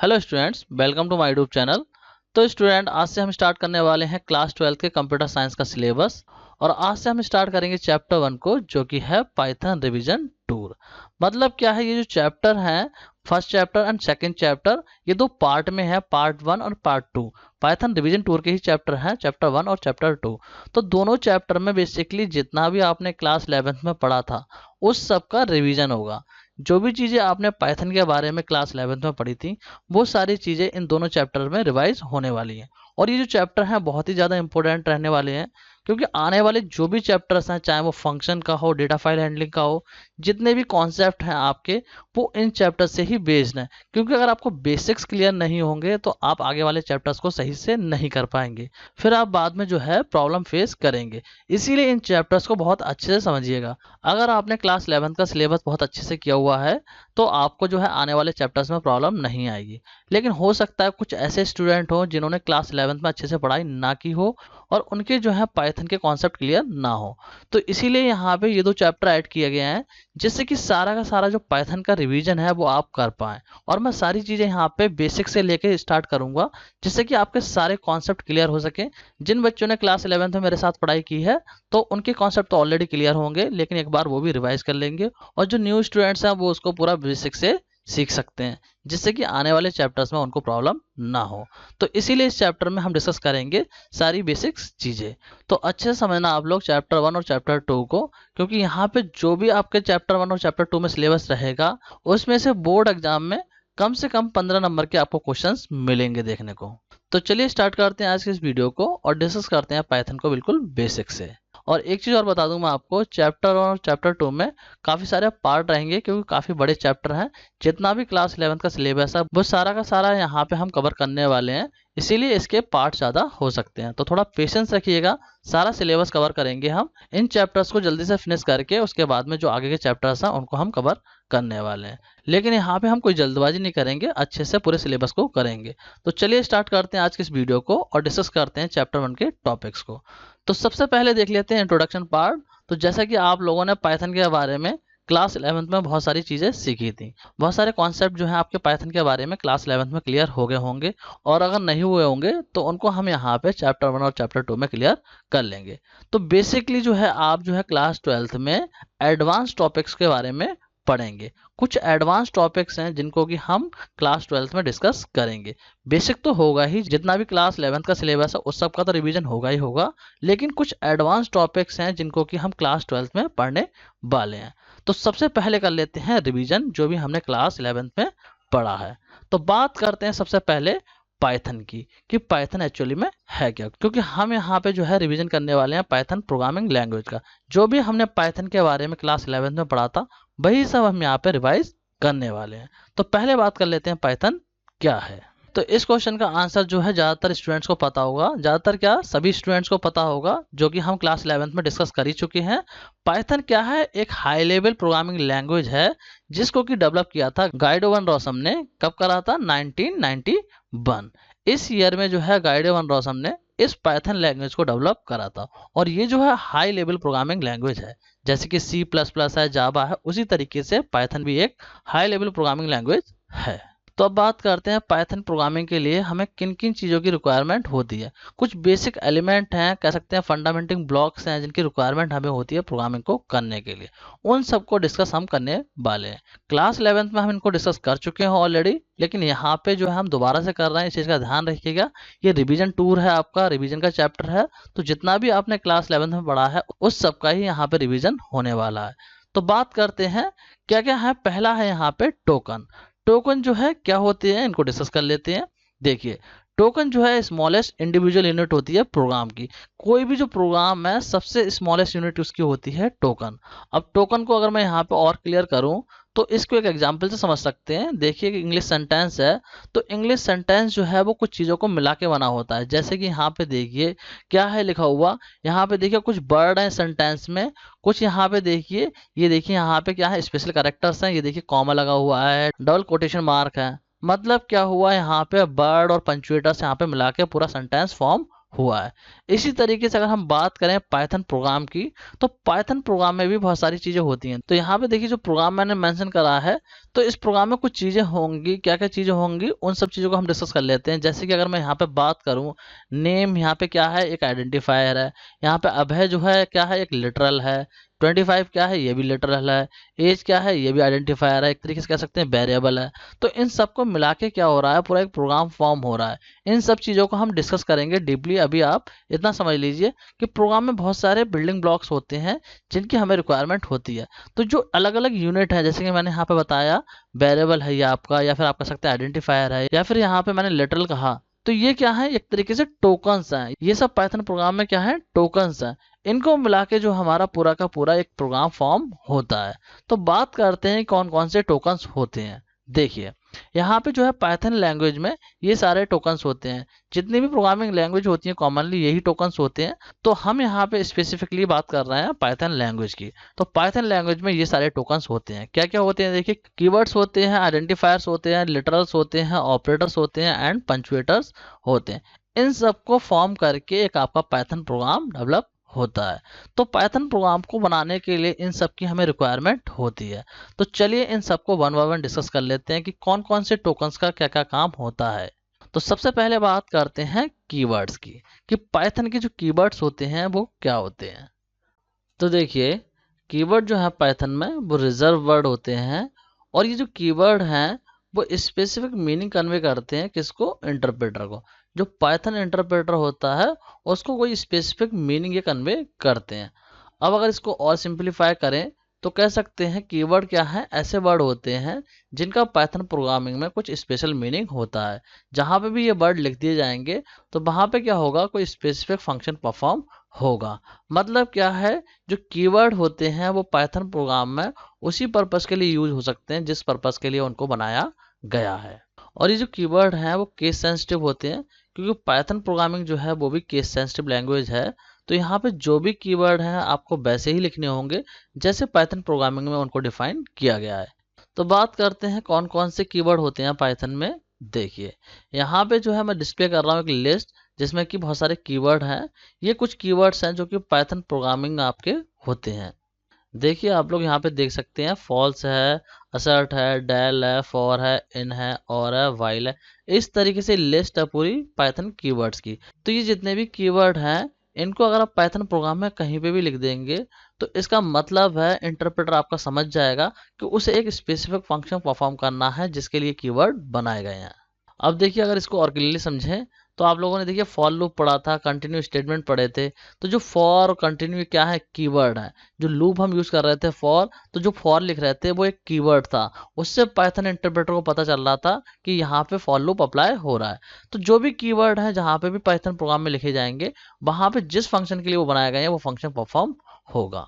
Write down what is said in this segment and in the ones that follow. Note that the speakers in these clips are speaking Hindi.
Hello students, welcome to my YouTube channel. तो स्टूडेंट, आज से हम स्टार्ट करने वाले हैं क्लास 12 के कंप्यूटर साइंस का सिलेबस। और आज से हम स्टार्ट करेंगे चैप्टर 1 को, जो कि है पाइथन रिवीजन टूर। मतलब क्या है, ये जो चैप्टर है, first chapter and second chapter, ये दो पार्ट में है, पार्ट 1 और पार्ट 2। पाइथन रिवीजन टूर के ही चैप्टर हैं, चैप्टर 1 और चैप्टर 2। तो दोनों चैप्टर में बेसिकली जितना भी आपने क्लास 11th में पढ़ा था उस सब का रिवीजन होगा। जो भी चीज़ें आपने पाइथन के बारे में क्लास 11th में पढ़ी थी वो सारी चीज़ें इन दोनों चैप्टर में रिवाइज होने वाली हैं। और ये जो चैप्टर हैं बहुत ही ज़्यादा इंपॉर्टेंट रहने वाले हैं, क्योंकि आने वाले जो भी चैप्टर्स हैं, चाहे वो फंक्शन का हो, डेटा फाइल हैंडलिंग का हो, जितने भी कॉन्सेप्ट हैं आपके, वो इन चैप्टर से ही बेस्ड हैं। क्योंकि अगर आपको बेसिक्स क्लियर नहीं होंगे तो आप आगे वाले चैप्टर्स को सही से नहीं कर पाएंगे, फिर आप बाद में जो है प्रॉब्लम फेस करेंगे। इसीलिए इन चैप्टर्स को बहुत अच्छे से समझिएगा। अगर आपने क्लास 11th का सिलेबस बहुत अच्छे से किया हुआ है तो आपको जो है आने वाले चैप्टर्स में प्रॉब्लम नहीं आएगी। लेकिन हो सकता है कुछ ऐसे स्टूडेंट हो जिन्होंने क्लास 11th में अच्छे से पढ़ाई ना की हो और उनके जो है पाइथन के कॉन्सेप्ट क्लियर ना हो। तो इसीलिए यहाँ पे ये दो चैप्टर ऐड किए गए हैं, जिससे कि सारा का सारा जो पाइथन का रिवीजन है वो आप कर पाएं। और मैं सारी चीज़ें यहाँ पे बेसिक से लेके स्टार्ट करूँगा, जिससे कि आपके सारे कॉन्सेप्ट क्लियर हो सके। जिन बच्चों ने क्लास 11th में मेरे साथ पढ़ाई की है तो उनके कॉन्सेप्ट तो ऑलरेडी क्लियर होंगे, लेकिन एक बार वो भी रिवाइज कर लेंगे। और जो न्यू स्टूडेंट्स हैं वो उसको पूरा बेसिक से सीख सकते हैं, जिससे कि आने वाले चैप्टर्स में उनको प्रॉब्लम ना हो। तो इसीलिए इस चैप्टर में हम डिस्कस करेंगे सारी बेसिक्स चीज़ें। तो अच्छे से समझना आप लोग चैप्टर 1 और चैप्टर 2 को, क्योंकि यहाँ पे जो भी आपके चैप्टर 1 और चैप्टर 2 में सिलेबस रहेगा उसमें से बोर्ड एग्जाम में कम से कम 15 नंबर के आपको क्वेश्चंस मिलेंगे देखने को। तो चलिए स्टार्ट करते हैं आज के इस वीडियो को और डिस्कस करते हैं पाइथन को बिल्कुल बेसिक से। और एक चीज़ और बता दूं मैं आपको, चैप्टर 1 और चैप्टर 2 में काफ़ी सारे पार्ट रहेंगे, क्योंकि काफ़ी बड़े चैप्टर हैं। जितना भी क्लास 11th का सिलेबस है वो सारा का सारा यहाँ पे हम कवर करने वाले हैं, इसीलिए इसके पार्ट ज़्यादा हो सकते हैं। तो थोड़ा पेशेंस रखिएगा, सारा सिलेबस कवर करेंगे हम। इन चैप्टर्स को जल्दी से फिनिश करके उसके बाद में जो आगे के चैप्टर्स हैं उनको हम कवर करने वाले हैं। लेकिन यहाँ पे हम कोई जल्दबाजी नहीं करेंगे, अच्छे से पूरे सिलेबस को करेंगे। तो चलिए स्टार्ट करते हैं आज के इस वीडियो को और डिस्कस करते हैं चैप्टर 1 के टॉपिक्स को। तो सबसे पहले देख लेते हैं इंट्रोडक्शन पार्ट। तो जैसा कि आप लोगों ने पाइथन के बारे में क्लास 11th में बहुत सारी चीज़ें सीखी थी, बहुत सारे कॉन्सेप्ट जो हैं आपके पाइथन के बारे में क्लास 11th में क्लियर हो गए होंगे। और अगर नहीं हुए होंगे तो उनको हम यहाँ पे चैप्टर 1 और चैप्टर 2 में क्लियर कर लेंगे। तो बेसिकली जो है आप जो है क्लास 12th में एडवांस टॉपिक्स के बारे में पढ़ेंगे। कुछ एडवांस टॉपिक्स हैं जिनको कि हम क्लास 12th में डिस्कस करेंगे। बेसिक तो होगा ही, जितना भी क्लास 11th का सिलेबस है उस सब का तो रिवीजन होगा ही होगा, लेकिन कुछ एडवांस टॉपिक्स हैं जिनको कि हम क्लास 12th में पढ़ने वाले हैं। तो सबसे पहले कर लेते हैं रिवीजन, जो भी हमने क्लास 11th में पढ़ा है। तो बात करते हैं सबसे पहले पाइथन की, कि पाइथन एक्चुअली में है क्या। क्योंकि हम यहाँ पे जो है रिवीजन करने वाले हैं पाइथन प्रोग्रामिंग लैंग्वेज का। जो भी हमने पाइथन के बारे में क्लास 11th में पढ़ा था वही सब हम यहाँ पे रिवाइज करने वाले हैं। तो पहले बात कर लेते हैं पाइथन क्या है। तो इस क्वेश्चन का आंसर जो है ज़्यादातर स्टूडेंट्स को पता होगा, ज़्यादातर क्या सभी स्टूडेंट्स को पता होगा, जो कि हम क्लास 11th में डिस्कस कर ही चुके हैं। पाइथन क्या है, एक हाई लेवल प्रोग्रामिंग लैंग्वेज है जिसको कि डेवलप किया था गाइडो वन रोसम ने। कब करा था? 1991। इस ईयर में जो है गाइडो वन रोसम ने इस पाइथन लैंग्वेज को डेवलप करा था। और ये जो है हाई लेवल प्रोग्रामिंग लैंग्वेज है, जैसे कि C++ है, जावा है, उसी तरीके से पाइथन भी एक हाई लेवल प्रोग्रामिंग लैंग्वेज है। तो अब बात करते हैं पाइथन प्रोग्रामिंग के लिए हमें किन किन चीज़ों की रिक्वायरमेंट होती है। कुछ बेसिक एलिमेंट हैं, कह सकते हैं फंडामेंटल ब्लॉक्स हैं, जिनकी रिक्वायरमेंट हमें होती है प्रोग्रामिंग को करने के लिए। उन सबको डिस्कस हम करने वाले हैं। क्लास 11th में हम इनको डिस्कस कर चुके हैं ऑलरेडी, लेकिन यहाँ पे जो है हम दोबारा से कर रहे हैं, इस चीज़ का ध्यान रखिएगा। ये रिवीजन टूर है, आपका रिवीजन का चैप्टर है, तो जितना भी आपने क्लास 11th में पढ़ा है उस सब का ही यहाँ पे रिवीजन होने वाला है। तो बात करते हैं क्या क्या है। पहला है यहाँ पे टोकन। टोकन जो है क्या होते हैं इनको डिस्कस कर लेते हैं। देखिए, टोकन जो है स्मॉलेस्ट इंडिविजुअल यूनिट होती है प्रोग्राम की। कोई भी जो प्रोग्राम है सबसे स्मॉलेस्ट यूनिट उसकी होती है टोकन। अब टोकन को अगर मैं यहाँ पे और क्लियर करूँ तो इसको एक एग्जांपल से समझ सकते हैं। देखिए कि इंग्लिश सेंटेंस है, तो इंग्लिश सेंटेंस जो है वो कुछ चीज़ों को मिला के बना होता है। जैसे कि यहाँ पे देखिए क्या है लिखा हुआ, यहाँ पे देखिए कुछ वर्ड है सेंटेंस में, कुछ यहाँ पे देखिए, ये देखिए यहाँ पे क्या है स्पेशल कैरेक्टर्स हैं, ये देखिए कॉमा लगा हुआ है, डबल कोटेशन मार्क है। मतलब क्या हुआ, यहाँ पे वर्ड और पंक्चुएटर्स यहाँ पे मिला के पूरा सेंटेंस फॉर्म हुआ है। इसी तरीके से अगर हम बात करें पाइथन प्रोग्राम की, तो पाइथन प्रोग्राम में भी बहुत सारी चीजें होती हैं। तो यहाँ पे देखिए जो प्रोग्राम मैंने मेंशन करा है, तो इस प्रोग्राम में कुछ चीजें होंगी। क्या क्या चीजें होंगी, उन सब चीजों को हम डिस्कस कर लेते हैं। जैसे कि अगर मैं यहाँ पे बात करूँ, नेम यहाँ पे क्या है, एक आइडेंटिफायर है। यहाँ पे अभय जो है क्या है, एक लिटरल है। 25 क्या है, ये भी लिटरल है। एज क्या है, ये भी आइडेंटिफायर है, एक तरीके से कह सकते हैं वेरिएबल है। तो इन सबको मिला के क्या हो रहा है, पूरा एक प्रोग्राम फॉर्म हो रहा है। इन सब चीज़ों को हम डिस्कस करेंगे डीपली। अभी आप इतना समझ लीजिए कि प्रोग्राम में बहुत सारे बिल्डिंग ब्लॉक्स होते हैं जिनकी हमें रिक्वायरमेंट होती है। तो जो अलग अलग यूनिट है, जैसे कि मैंने यहाँ पे बताया वेरिएबल है ये आपका, या फिर आप कह सकते हैं आइडेंटिफायर है, या फिर यहाँ पे मैंने लिटरल कहा, तो ये क्या है, एक तरीके से टोकन्स हैं। ये सब पाइथन प्रोग्राम में क्या है, टोकन्स हैं। इनको मिला के जो हमारा पूरा का पूरा एक प्रोग्राम फॉर्म होता है। तो बात करते हैं कौन कौन से टोकन्स होते हैं। देखिए यहाँ पे जो है पाइथन लैंग्वेज में ये सारे टोकन्स होते हैं। जितनी भी प्रोग्रामिंग लैंग्वेज होती है कॉमनली यही टोकन्स होते हैं। तो हम यहाँ पे स्पेसिफिकली बात कर रहे हैं पाइथन लैंग्वेज की। तो पाइथन लैंग्वेज में ये सारे टोकन्स होते हैं। क्या क्या होते हैं, देखिए कीवर्ड्स होते हैं, आइडेंटिफायर्स होते हैं, लिटरल्स होते हैं, ऑपरेटर्स होते हैं एंड पंक्चुएटर्स होते हैं। इन सबको फॉर्म करके एक आपका पाइथन प्रोग्राम डेवलप होता है। तो पाइथन प्रोग्राम को बनाने के लिए इन सब की हमें रिक्वायरमेंट होती है। तो चलिए इन सबको वन बाय वन डिस्कस कर लेते हैं कि कौन कौन से टोकन्स का क्या क्या काम होता है। तो सबसे पहले बात करते हैं कीवर्ड्स की, कि पाइथन के जो कीवर्ड्स होते हैं वो क्या होते हैं। तो देखिए कीवर्ड जो है पाइथन में वो रिजर्व वर्ड होते हैं। और ये जो कीवर्ड हैं वो स्पेसिफिक मीनिंग कन्वे करते हैं, किसको, इंटरप्रेटर को। जो पाइथन इंटरप्रेटर होता है उसको कोई स्पेसिफिक मीनिंग ये कन्वे करते हैं। अब अगर इसको और सिंप्लीफाई करें तो कह सकते हैं कीवर्ड क्या है, ऐसे वर्ड होते हैं जिनका पाइथन प्रोग्रामिंग में कुछ स्पेशल मीनिंग होता है। जहाँ पे भी ये वर्ड लिख दिए जाएंगे तो वहाँ पे क्या होगा, कोई स्पेसिफिक फंक्शन परफॉर्म होगा। मतलब क्या है, जो कीवर्ड होते हैं वो पाइथन प्रोग्राम में उसी पर्पस के लिए यूज हो सकते हैं जिस पर्पस के लिए उनको बनाया गया है। और ये जो कीवर्ड हैं वो केस सेंसिटिव होते हैं, क्योंकि पाइथन प्रोग्रामिंग जो है वो भी केस सेंसिटिव लैंग्वेज है। तो यहाँ पे जो भी कीवर्ड हैं आपको वैसे ही लिखने होंगे जैसे पाइथन प्रोग्रामिंग में उनको डिफाइन किया गया है। तो बात करते हैं कौन कौन से कीवर्ड होते हैं पाइथन में। देखिए यहाँ पे जो है मैं डिस्प्ले कर रहा हूँ एक लिस्ट जिसमें कि बहुत सारे कीवर्ड हैं। ये कुछ कीवर्ड्स हैं जो कि पाइथन प्रोग्रामिंग में आपके होते हैं। देखिए आप लोग यहाँ पे देख सकते हैं, फॉल्स है, असर्ट है, डेल है, फॉर है, इन है, और है, वाइल है। इस तरीके से लिस्ट है पूरी पाइथन कीवर्ड्स की। तो ये जितने भी कीवर्ड हैं इनको अगर आप पाइथन प्रोग्राम में कहीं पे भी लिख देंगे तो इसका मतलब है इंटरप्रेटर आपका समझ जाएगा कि उसे एक स्पेसिफिक फंक्शन परफॉर्म करना है जिसके लिए कीवर्ड बनाए गए हैं। अब देखिए अगर इसको और क्लियरली समझें तो आप लोगों ने देखिए फॉर लूप पढ़ा था, कंटिन्यू स्टेटमेंट पढ़े थे। तो जो फॉर और कंटिन्यू क्या है, कीवर्ड है। जो लूप हम यूज कर रहे थे फॉर, तो जो फॉर लिख रहे थे वो एक कीवर्ड था। उससे पाइथन इंटरप्रेटर को पता चल रहा था कि यहाँ पे फॉर लूप अप्लाई हो रहा है। तो जो भी कीवर्ड है जहाँ पे भी पाइथन प्रोग्राम में लिखे जाएंगे वहां पे जिस फंक्शन के लिए वो बनाए गए हैं वो फंक्शन परफॉर्म होगा।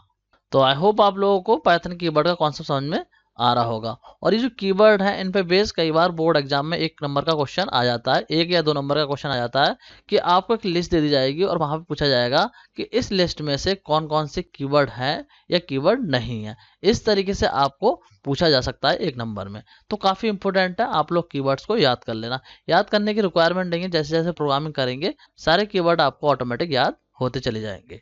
तो आई होप आप लोगों को पाइथन कीवर्ड का कॉन्सेप्ट समझ में आ रहा होगा। और ये जो कीवर्ड है इन पे बेस कई बार बोर्ड एग्जाम में 1 नंबर का क्वेश्चन आ जाता है, 1 या 2 नंबर का क्वेश्चन आ जाता है कि आपको एक लिस्ट दे दी जाएगी और वहां पे पूछा जाएगा कि इस लिस्ट में से कौन कौन से कीवर्ड है या कीवर्ड नहीं है। इस तरीके से आपको पूछा जा सकता है 1 नंबर में। तो काफी इंपॉर्टेंट है, आप लोग कीवर्ड्स को याद कर लेना। याद करने की रिक्वायरमेंट नहीं है, जैसे जैसे प्रोग्रामिंग करेंगे सारे कीवर्ड आपको ऑटोमेटिक याद होते चले जाएंगे।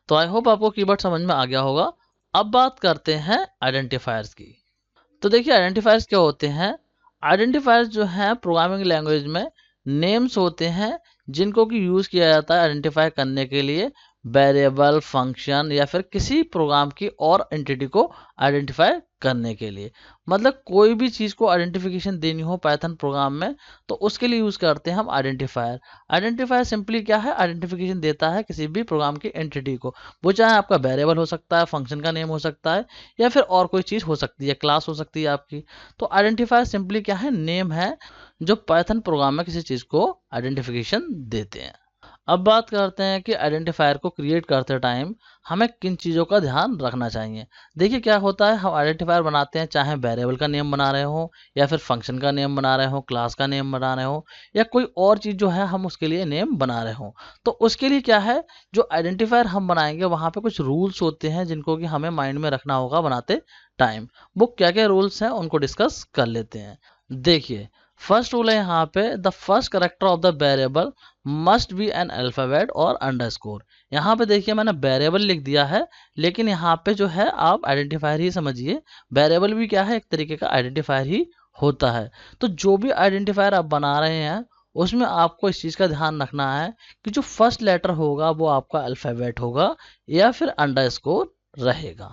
तो आई होप आपको कीवर्ड समझ में आ गया होगा। अब बात करते हैं आइडेंटिफायर्स की। तो देखिए आइडेंटिफायर्स क्या होते हैं। आइडेंटिफायर्स जो है प्रोग्रामिंग लैंग्वेज में नेम्स होते हैं जिनको कि यूज किया जाता है आइडेंटिफाई करने के लिए वेरिएबल, फंक्शन या फिर किसी प्रोग्राम की और एंटिटी को आइडेंटिफाई करने के लिए। मतलब कोई भी चीज को आइडेंटिफिकेशन देनी हो पाइथन प्रोग्राम में तो उसके लिए यूज करते हैं हम आइडेंटिफायर। आइडेंटिफायर सिंपली क्या है, आइडेंटिफिकेशन देता है किसी भी प्रोग्राम की एंटिटी को। वो चाहे आपका वेरिएबल हो सकता है, फंक्शन का नेम हो सकता है, या फिर और कोई चीज हो सकती है, क्लास हो सकती है आपकी। तो आइडेंटिफायर सिंपली क्या है, नेम है जो पाइथन प्रोग्राम में किसी चीज को आइडेंटिफिकेशन देते हैं। अब बात करते हैं कि आइडेंटिफायर को क्रिएट करते टाइम हमें किन चीज़ों का ध्यान रखना चाहिए। देखिए क्या होता है, हम आइडेंटिफायर बनाते हैं चाहे वेरिएबल का नेम बना रहे हो या फिर फंक्शन का नेम बना रहे हो, क्लास का नेम बना रहे हो, या कोई और चीज़ जो है हम उसके लिए नेम बना रहे हो। तो उसके लिए क्या है, जो आइडेंटिफायर हम बनाएंगे वहाँ पे कुछ रूल्स होते हैं जिनको कि हमें माइंड में रखना होगा बनाते टाइम। वो क्या क्या रूल्स हैं उनको डिस्कस कर लेते हैं। देखिए फर्स्ट रूल है यहाँ पे, the first character of the variable must be an alphabet और अंडरस्कोर। यहाँ पे देखिए मैंने वेरिएबल लिख दिया है, लेकिन यहाँ पे जो है आप आइडेंटिफायर ही समझिए। वेरिएबल भी क्या है, एक तरीके का आइडेंटिफायर ही होता है। तो जो भी आइडेंटिफायर आप बना रहे हैं उसमें आपको इस चीज़ का ध्यान रखना है कि जो फर्स्ट लेटर होगा वो आपका अल्फाबेट होगा या फिर अंडरस्कोर रहेगा।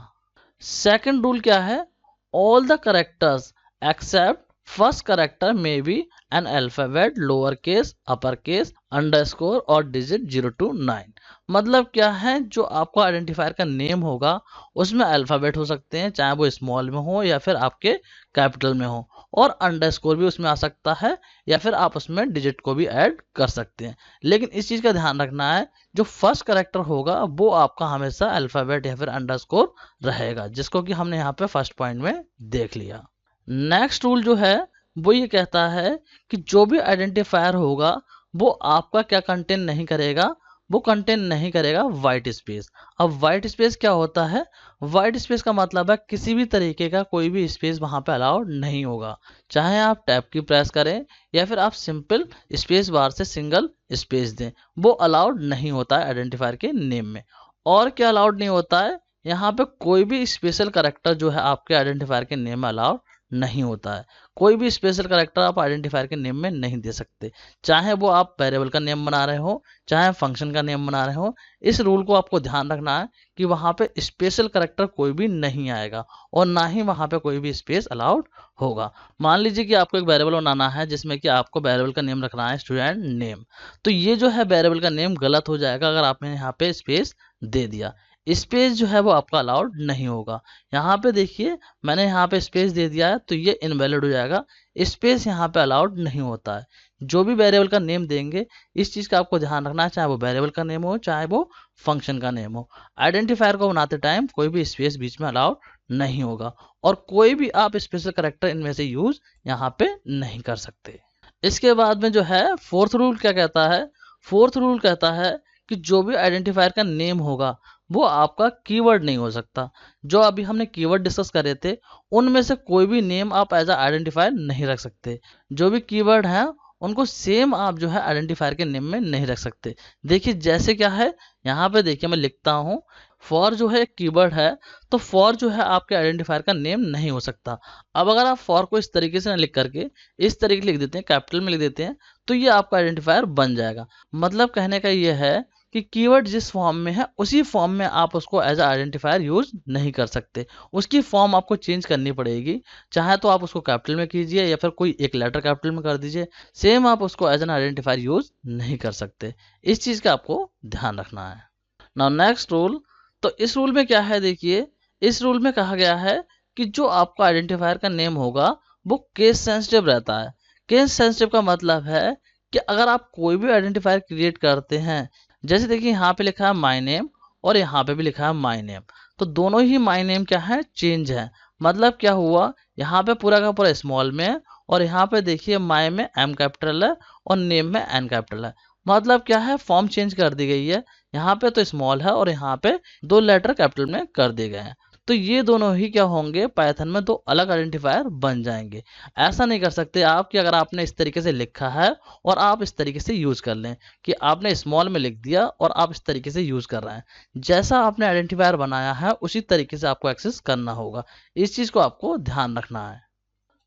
सेकंड रूल क्या है, all the characters except first character में be an alphabet, lower case, upper case, underscore और डिजिट 0 to 9। मतलब क्या है, जो आपका आइडेंटिफायर का नेम होगा उसमें अल्फाबेट हो सकते हैं, चाहे वो स्मॉल में हो या फिर आपके कैपिटल में हो, और अंडरस्कोर भी उसमें आ सकता है या फिर आप उसमें डिजिट को भी ऐड कर सकते हैं। लेकिन इस चीज़ का ध्यान रखना है, जो फर्स्ट करेक्टर होगा वो आपका हमेशा अल्फाबेट या फिर अंडरस्कोर रहेगा, जिसको कि हमने यहाँ पे फर्स्ट पॉइंट में देख लिया। नेक्स्ट रूल जो है वो ये कहता है कि जो भी आइडेंटिफायर होगा वो आपका क्या कंटेन नहीं करेगा, वो कंटेन नहीं करेगा वाइट स्पेस। अब वाइट स्पेस क्या होता है, वाइट स्पेस का मतलब है किसी भी तरीके का कोई भी स्पेस वहां पे अलाउड नहीं होगा, चाहे आप टैब की प्रेस करें या फिर आप सिंपल स्पेस बार से सिंगल स्पेस दें, वो अलाउड नहीं होता है आइडेंटिफायर के नेम में। और क्या अलाउड नहीं होता है, यहाँ पे कोई भी स्पेशल करेक्टर जो है आपके आइडेंटिफायर के नेम में अलाउड नहीं होता है। कोई भी स्पेशल करेक्टर आप आइडेंटिफायर के नेम में नहीं दे सकते, चाहे वो आप वेरिएबल का नेम बना रहे हो चाहे फंक्शन का नेम बना रहे हो। इस रूल को आपको ध्यान रखना है कि वहां पे स्पेशल करेक्टर कोई भी नहीं आएगा और ना ही वहां पे कोई भी स्पेस अलाउड होगा। मान लीजिए कि आपको एक वेरिएबल बनाना है जिसमें कि आपको वेरिएबल का नेम रखना है स्टूडेंट नेम, तो ये जो है वेरिएबल का नेम गलत हो जाएगा अगर आपने यहाँ पे स्पेस दे दिया। स्पेस जो है वो आपका अलाउड नहीं होगा। यहाँ पे देखिए मैंने यहाँ पे स्पेस दे दिया है तो ये इनवैलिड हो जाएगा, स्पेस यहाँ पे अलाउड नहीं होता है। जो भी वेरिएबल का नेम देंगे इस चीज़ का आपको ध्यान रखना है, चाहे वो वेरिएबल का नेम हो चाहे वो फंक्शन का नेम हो। आइडेंटिफायर को बनाते टाइम कोई भी स्पेस बीच में अलाउड नहीं होगा और कोई भी आप स्पेशल करेक्टर इनमें से यूज यहाँ पे नहीं कर सकते। इसके बाद में जो है फोर्थ रूल क्या कहता है, फोर्थ रूल कहता है कि जो भी आइडेंटिफायर का नेम होगा वो आपका कीवर्ड नहीं हो सकता। जो अभी हमने कीवर्ड डिस्कस करे थे उनमें से कोई भी नेम आप एज अ आइडेंटिफायर नहीं रख सकते। जो भी कीवर्ड हैं उनको सेम आप जो है आइडेंटिफायर के नेम में नहीं रख सकते। देखिए जैसे क्या है, यहाँ पे देखिए मैं लिखता हूँ फॉर जो है एक कीवर्ड है, तो फॉर जो है आपके आइडेंटिफायर का नेम नहीं हो सकता। अब अगर आप फॉर को इस तरीके से ना लिख करके इस तरीके लिख देते हैं, कैपिटल में लिख देते हैं, तो ये आपका आइडेंटिफायर बन जाएगा। मतलब कहने का ये है कि कीवर्ड जिस फॉर्म में है उसी फॉर्म में आप उसको एज आइडेंटिफायर यूज नहीं कर सकते, उसकी फॉर्म आपको चेंज करनी पड़ेगी। चाहे तो आप उसको कैपिटल में कीजिए या फिर कोई एक लेटर कैपिटल में कर दीजिए, सेम आप उसको एज एन आइडेंटिफायर यूज नहीं कर सकते। इस चीज का आपको ध्यान रखना है। नाउ नेक्स्ट रूल, तो इस रूल में क्या है देखिए, इस रूल में कहा गया है कि जो आपका आइडेंटिफायर का नेम होगा वो केस सेंसिटिव रहता है। केस सेंसिटिव का मतलब है कि अगर आप कोई भी आइडेंटिफायर क्रिएट करते हैं, जैसे देखिए यहाँ पे लिखा है माय नेम और यहाँ पे भी लिखा है माय नेम, तो दोनों ही माय नेम क्या है, चेंज है। मतलब क्या हुआ, यहाँ पे पूरा का पूरा स्मॉल में है और यहाँ पे देखिए माय में एम कैपिटल है और नेम में एन कैपिटल है। मतलब क्या है, फॉर्म चेंज कर दी गई है, यहाँ पे तो स्मॉल है और यहाँ पे दो लेटर कैपिटल में कर दिए गए हैं। तो ये दोनों ही क्या होंगे, पाइथन में दो अलग आइडेंटिफायर बन जाएंगे। ऐसा नहीं कर सकते आप कि अगर आपने इस तरीके से लिखा है और आप इस तरीके से यूज कर लें कि आपने स्मॉल में लिख दिया और आप इस तरीके से यूज कर रहे हैं। जैसा आपने आइडेंटिफायर बनाया है उसी तरीके से आपको एक्सेस करना होगा। इस चीज को आपको ध्यान रखना है।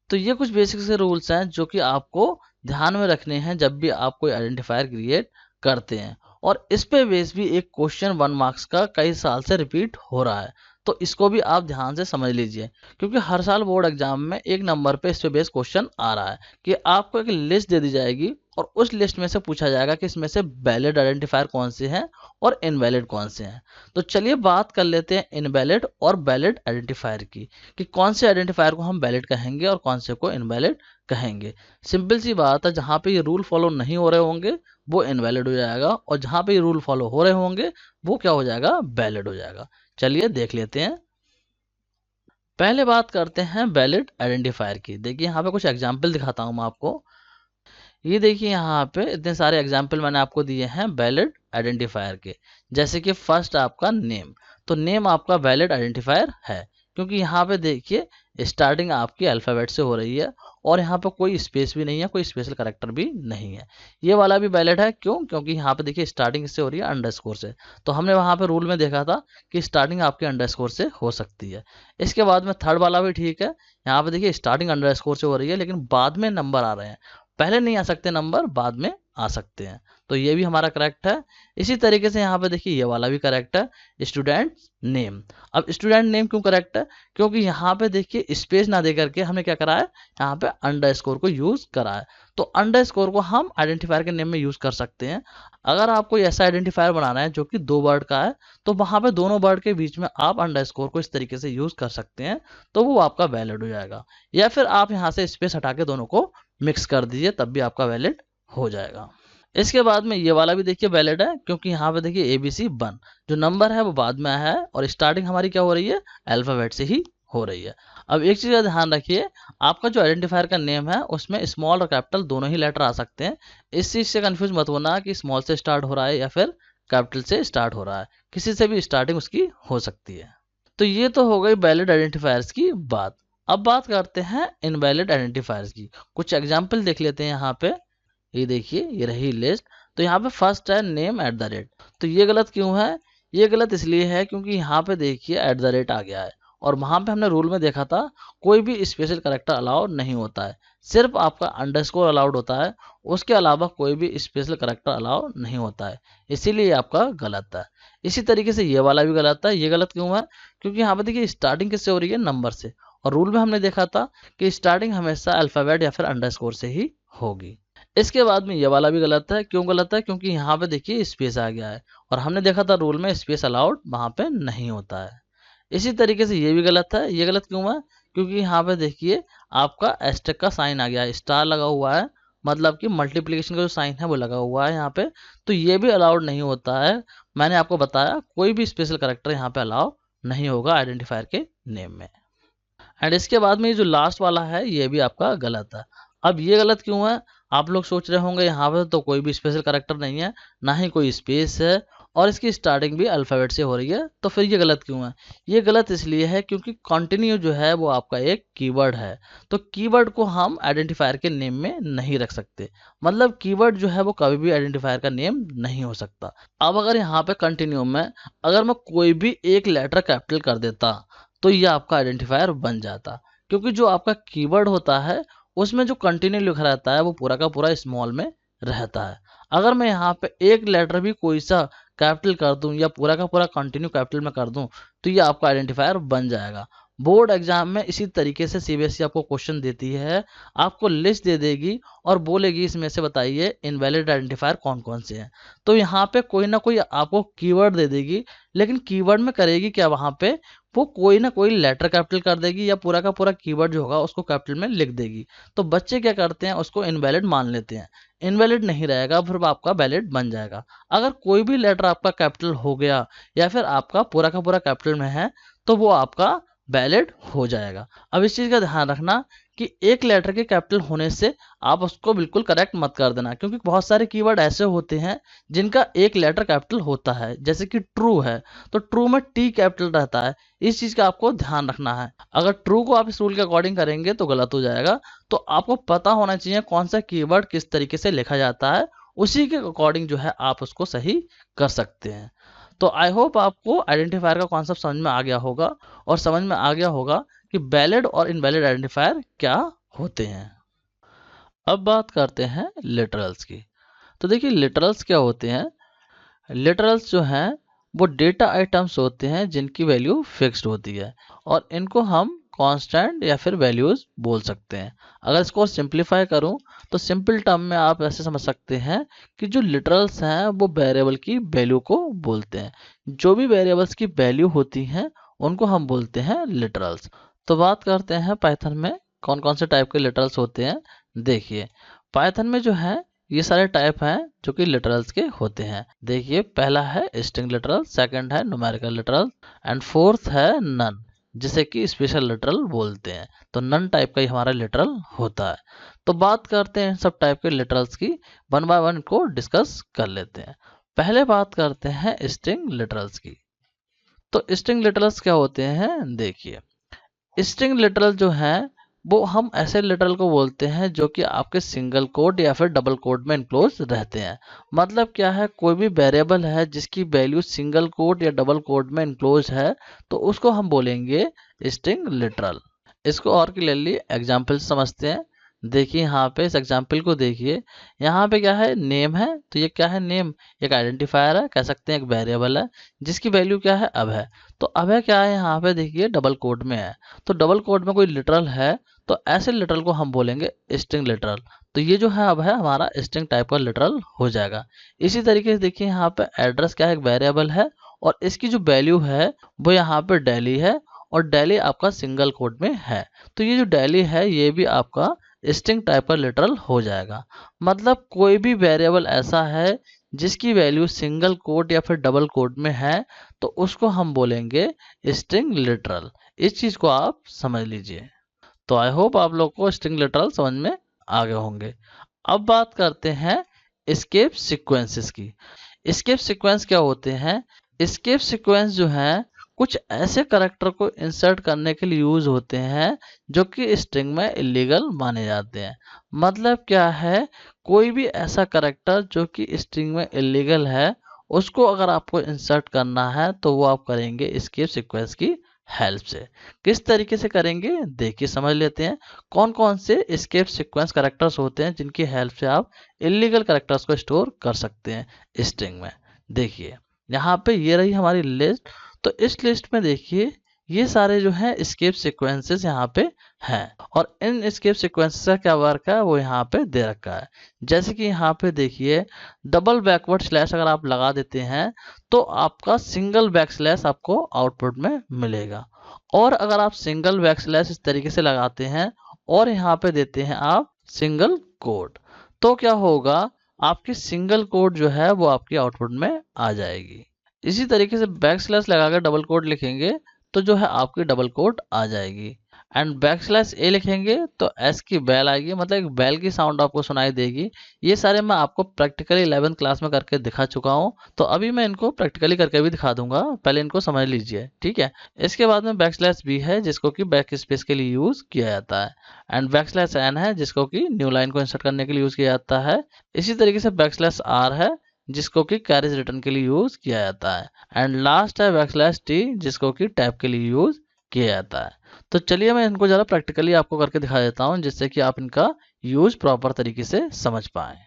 तो ये कुछ बेसिक से रूल्स हैं जो कि आपको ध्यान में रखने हैं जब भी आप कोई आइडेंटिफायर क्रिएट करते हैं। और इस पे बेस भी एक क्वेश्चन 1 मार्क्स का कई साल से रिपीट हो रहा है, तो इसको भी आप ध्यान से समझ लीजिए, क्योंकि हर साल बोर्ड एग्जाम में एक नंबर पे इस पे बेस क्वेश्चन आ रहा है कि आपको एक लिस्ट दे दी जाएगी और उस लिस्ट में से पूछा जाएगा कि इसमें से वैलिड आइडेंटिफायर कौन से हैं और इनवैलिड कौन से हैं। तो चलिए बात कर लेते हैं इनवैलिड और वैलिड आइडेंटिफायर की, कि कौन से आइडेंटिफायर को हम वैलिड कहेंगे और कौन से को इनवैलिड कहेंगे। सिंपल सी बात है, जहाँ पे ये रूल फॉलो नहीं हो रहे होंगे वो इनवैलिड हो जाएगा और जहाँ पे ये रूल फॉलो हो रहे होंगे वो क्या हो जाएगा, वैलिड हो जाएगा। चलिए देख लेते हैं। पहले बात करते हैं वैलिड आइडेंटिफायर की। देखिए यहाँ पे कुछ एग्जाम्पल दिखाता हूँ मैं आपको। ये देखिए यहाँ पे इतने सारे एग्जाम्पल मैंने आपको दिए हैं वैलिड आइडेंटिफायर के। जैसे कि फर्स्ट आपका नेम, तो नेम आपका वैलिड आइडेंटिफायर है, क्योंकि यहाँ पे देखिए स्टार्टिंग आपकी अल्फ़ाबेट से हो रही है और यहाँ पे कोई स्पेस भी नहीं है, कोई स्पेशल कैरेक्टर भी नहीं है। ये वाला भी वैलिड है, क्यों? क्योंकि यहाँ पे देखिए स्टार्टिंग इससे हो रही है अंडरस्कोर से, तो हमने वहाँ पे रूल में देखा था कि स्टार्टिंग आपकी अंडरस्कोर से हो सकती है। इसके बाद में थर्ड वाला भी ठीक है, यहाँ पे देखिए स्टार्टिंग अंडरस्कोर से हो रही है लेकिन बाद में नंबर आ रहे हैं, पहले नहीं आ सकते नंबर, बाद में आ सकते हैं, तो ये भी हमारा करेक्ट है। इसी तरीके से यहाँ पे देखिए ये वाला भी करेक्ट है, स्टूडेंट नेम। अब स्टूडेंट नेम क्यों करेक्ट है? क्योंकि यहाँ पे देखिए स्पेस ना दे करके हमने क्या करा है, यहाँ पे अंडरस्कोर को यूज करा है। तो अंडरस्कोर को हम आइडेंटिफायर के नेम में यूज कर सकते हैं। अगर आपको ऐसा आइडेंटिफायर बनाना है जो कि 2 वर्ड का है, तो वहां पे दोनों वर्ड के बीच में आप अंडरस्कोर को इस तरीके से यूज कर सकते हैं, तो वो आपका वैलिड हो जाएगा। या फिर आप यहाँ से स्पेस हटा के दोनों को मिक्स कर दीजिए, तब भी आपका वैलिड हो जाएगा। इसके बाद में ये वाला भी देखिए वैलिड है, क्योंकि यहाँ पे देखिए ABC 1 जो नंबर है वो बाद में आया है और स्टार्टिंग हमारी क्या हो रही है, अल्फाबेट से ही हो रही है। अब एक चीज़ का ध्यान रखिए, आपका जो आइडेंटिफायर का नेम है उसमें स्मॉल और कैपिटल दोनों ही लेटर आ सकते हैं। इस चीज़ से कंफ्यूज मत होना कि स्मॉल से स्टार्ट हो रहा है या फिर कैपिटल से स्टार्ट हो रहा है, किसी से भी स्टार्टिंग उसकी हो सकती है। तो ये तो हो गई वैलिड आइडेंटिफायर्स की बात। अब बात करते हैं इनवैलिड आइडेंटिफायर्स की। कुछ एग्जाम्पल देख लेते हैं यहाँ पे। ये देखिए ये रही लिस्ट। तो यहाँ पे फर्स्ट है नेम एट द रेट। तो ये गलत क्यों है? ये गलत इसलिए है क्योंकि यहाँ पे देखिए एट द रेट आ गया है और वहां पे हमने रूल में देखा था कोई भी स्पेशल करेक्टर अलाउ नहीं होता है, सिर्फ आपका अंडरस्कोर अलाउड होता है, उसके अलावा कोई भी स्पेशल करेक्टर अलाउ नहीं होता है, इसीलिए आपका गलत है। इसी तरीके से ये वाला भी गलत है। ये गलत क्यों है? क्योंकि यहाँ पे देखिए स्टार्टिंग किससे हो रही है, नंबर से, और रूल में हमने देखा था कि स्टार्टिंग हमेशा अल्फाबेट या फिर अंडरस्कोर से ही होगी। इसके बाद में ये वाला भी गलत है। क्यों गलत है? क्योंकि यहाँ पे देखिए स्पेस आ गया है और हमने देखा था रूल में स्पेस अलाउड वहां पे नहीं होता है। इसी तरीके से ये भी गलत है। ये गलत क्यों है? क्योंकि यहाँ पे देखिए आपका एस्टेक का साइन आ गया है, स्टार लगा हुआ है, मतलब कि मल्टीप्लिकेशन का जो साइन है वो लगा हुआ है यहाँ पे, तो ये भी अलाउड नहीं होता है। मैंने आपको बताया कोई भी स्पेशल करेक्टर यहाँ पे अलाउ नहीं होगा आइडेंटिफायर के नेम में। एंड इसके बाद में ये जो लास्ट वाला है ये भी आपका गलत है। अब ये गलत क्यों है? आप लोग सोच रहे होंगे यहाँ पे तो कोई भी स्पेशल करेक्टर नहीं है, ना ही कोई स्पेस है, और इसकी स्टार्टिंग भी अल्फाबेट से हो रही है, तो फिर ये गलत क्यों है? ये गलत इसलिए है क्योंकि कंटिन्यू जो है वो आपका एक कीवर्ड है, तो कीवर्ड को हम आइडेंटिफायर के नेम में नहीं रख सकते। मतलब कीवर्ड जो है वो कभी भी आइडेंटिफायर का नेम नहीं हो सकता। अब अगर यहाँ पे कंटिन्यू में अगर मैं कोई भी एक लेटर कैपिटल कर देता तो ये आपका आइडेंटिफायर बन जाता, क्योंकि जो आपका कीवर्ड होता है उसमें जो कंटिन्यू लिखा रहता है वो पूरा का पूरा स्मॉल में रहता है। अगर मैं यहाँ पे एक लेटर भी कोई सा कैपिटल कर दूं या पूरा का पूरा कंटिन्यू कैपिटल में कर दूं तो ये आपका आइडेंटिफायर बन जाएगा। बोर्ड एग्जाम में इसी तरीके से सीबीएसई आपको क्वेश्चन देती है, आपको लिस्ट दे देगी और बोलेगी इसमें से बताइए इनवैलिड आइडेंटिफायर कौन कौन से हैं। तो यहाँ पे कोई ना कोई आपको कीवर्ड दे देगी, लेकिन कीवर्ड में करेगी क्या, वहां पे वो कोई ना कोई लेटर कैपिटल कर देगी या पूरा का पूरा कीवर्ड जो होगा उसको कैपिटल में लिख देगी। तो बच्चे क्या करते हैं, उसको इनवैलिड मान लेते हैं। इनवैलिड नहीं रहेगा, फिर आपका वैलिड बन जाएगा। अगर कोई भी लेटर आपका कैपिटल हो गया या फिर आपका पूरा का पूरा कैपिटल में है तो वो आपका वैलिड हो जाएगा। अब इस चीज का ध्यान रखना कि एक लेटर के कैपिटल होने से आप उसको बिल्कुल करेक्ट मत कर देना, क्योंकि बहुत सारे कीवर्ड ऐसे होते हैं जिनका एक लेटर कैपिटल होता है, जैसे कि ट्रू है तो ट्रू में टी कैपिटल रहता है। इस चीज का आपको ध्यान रखना है। अगर ट्रू को आप इस रूल के अकॉर्डिंग करेंगे तो गलत हो जाएगा। तो आपको पता होना चाहिए कौन सा कीवर्ड किस तरीके से लिखा जाता है, उसी के अकॉर्डिंग जो है आप उसको सही कर सकते हैं। तो आई होप आपको आइडेंटिफायर का कॉन्सेप्ट समझ में आ गया होगा और समझ में आ गया होगा कि वैलिड और इनवैलिड आइडेंटिफायर क्या होते हैं। अब बात करते हैं लिटरल्स की। तो देखिए लिटरल्स क्या होते हैं। लिटरल्स जो हैं वो डेटा आइटम्स होते हैं जिनकी वैल्यू फिक्स्ड होती है और इनको हम कांस्टेंट या फिर वैल्यूज बोल सकते हैं। अगर इसको सिंपलीफाई करूं तो सिंपल टर्म में आप ऐसे समझ सकते हैं कि जो लिटरल्स हैं वो वेरिएबल की वैल्यू को बोलते हैं। जो भी वेरिएबल्स की वैल्यू होती हैं उनको हम बोलते हैं लिटरल्स। तो बात करते हैं पाइथन में कौन कौन से टाइप के लिटरल्स होते हैं। देखिए पाइथन में जो है ये सारे टाइप हैं जो कि लिटरल्स के होते हैं। देखिए पहला है स्ट्रिंग लिटरल, सेकंड है न्यूमेरिकल लिटरल एंड फोर्थ है नन, जिसे कि स्पेशल लिटरल बोलते हैं। तो नन टाइप का ही हमारा लिटरल होता है। तो बात करते हैं सब टाइप के लिटरल्स की, वन बाय वन को डिस्कस कर लेते हैं। पहले बात करते हैं स्ट्रिंग लिटरल्स की। तो स्ट्रिंग लिटरल्स क्या होते हैं देखिए, स्ट्रिंग लिटरल जो है वो हम ऐसे लिटरल को बोलते हैं जो कि आपके सिंगल कोट या फिर डबल कोट में इनक्लोज रहते हैं। मतलब क्या है, कोई भी वेरिएबल है जिसकी वैल्यू सिंगल कोट या डबल कोट में इनक्लोज है तो उसको हम बोलेंगे स्ट्रिंग लिटरल। इसको और क्लियरली एग्जाम्पल समझते हैं। देखिए यहाँ पे इस एग्जाम्पल को देखिए, यहाँ पे क्या है, नेम है। तो ये क्या है, नेम एक आइडेंटिफायर है, कह सकते हैं एक वेरिएबल है जिसकी वैल्यू क्या है, अब है। तो अब है क्या है, यहाँ पे देखिए डबल कोट में है। तो डबल कोट में कोई लिटरल है तो ऐसे लिटरल को हम बोलेंगे स्ट्रिंग लिटरल। तो ये जो है अब है हमारा स्ट्रिंग टाइप का लिटरल हो जाएगा। इसी तरीके से देखिए यहाँ पे एड्रेस क्या है, एक वेरिएबल है और इसकी जो वैल्यू है वो यहाँ पे डेली है और डेली आपका सिंगल कोट में है। तो ये जो डेली है ये भी आपका स्ट्रिंग टाइप का लिटरल हो जाएगा। मतलब कोई भी वेरिएबल ऐसा है जिसकी वैल्यू सिंगल कोट या फिर डबल कोट में है तो उसको हम बोलेंगे स्ट्रिंग लिटरल। इस चीज को आप समझ लीजिए। तो आई होप आप लोग को स्ट्रिंग लिटरल समझ में आ गए होंगे। अब बात करते हैं एस्केप सीक्वेंसेस की। एस्केप सीक्वेंस क्या होते हैं? एस्केप सीक्वेंस जो है कुछ ऐसे करैक्टर को इंसर्ट करने के लिए यूज होते हैं जो कि स्ट्रिंग में इलीगल माने जाते हैं। मतलब क्या है, कोई भी ऐसा करैक्टर जो कि स्ट्रिंग में इलीगल है उसको अगर आपको इंसर्ट करना है तो वो आप करेंगे एस्केप सीक्वेंस की हेल्प से। किस तरीके से करेंगे देखिए, समझ लेते हैं। कौन कौन से एस्केप सीक्वेंस करैक्टर्स होते हैं जिनकी हेल्प से आप इलीगल करैक्टर्स को स्टोर कर सकते हैं स्ट्रिंग में। देखिए यहाँ पे ये रही हमारी लिस्ट। तो इस लिस्ट में देखिए ये सारे जो हैं एस्केप सीक्वेंसेस यहाँ पे हैं और इन एस्केप सीक्वेंसेस का क्या वर्क है वो यहाँ पे दे रखा है। जैसे कि यहाँ पे देखिए डबल बैकवर्ड स्लैश अगर आप लगा देते हैं तो आपका सिंगल बैक स्लैश आपको आउटपुट में मिलेगा। और अगर आप सिंगल बैक स्लैश इस तरीके से लगाते हैं और यहाँ पे देते हैं आप सिंगल कोट तो क्या होगा, आपकी सिंगल कोट जो है वो आपकी आउटपुट में आ जाएगी। इसी तरीके से बैक स्लैश लगाकर डबल कोट लिखेंगे तो जो है आपकी डबल कोट आ जाएगी। एंड बैक स्लैश ए लिखेंगे तो एस की बैल आएगी, मतलब एक बैल की साउंड आपको सुनाई देगी। ये सारे मैं आपको प्रैक्टिकली 11th क्लास में करके दिखा चुका हूँ। तो अभी मैं इनको प्रैक्टिकली करके भी दिखा दूंगा, पहले इनको समझ लीजिए, ठीक है। इसके बाद में बैक स्लैश बी है जिसको कि बैक स्पेस के लिए यूज किया जाता है। एंड बैक स्लैश एन है जिसको कि न्यू लाइन को इंसर्ट करने के लिए यूज किया जाता है। इसी तरीके से बैक स्लैश आर है जिसको कि कैरेज रिटर्न के लिए यूज किया जाता है। एंड लास्ट है बैकस्लैश टी जिसको कि टैब के लिए यूज किया जाता है। तो चलिए मैं इनको जरा प्रैक्टिकली आपको करके दिखा देता हूँ जिससे कि आप इनका यूज प्रॉपर तरीके से समझ पाए।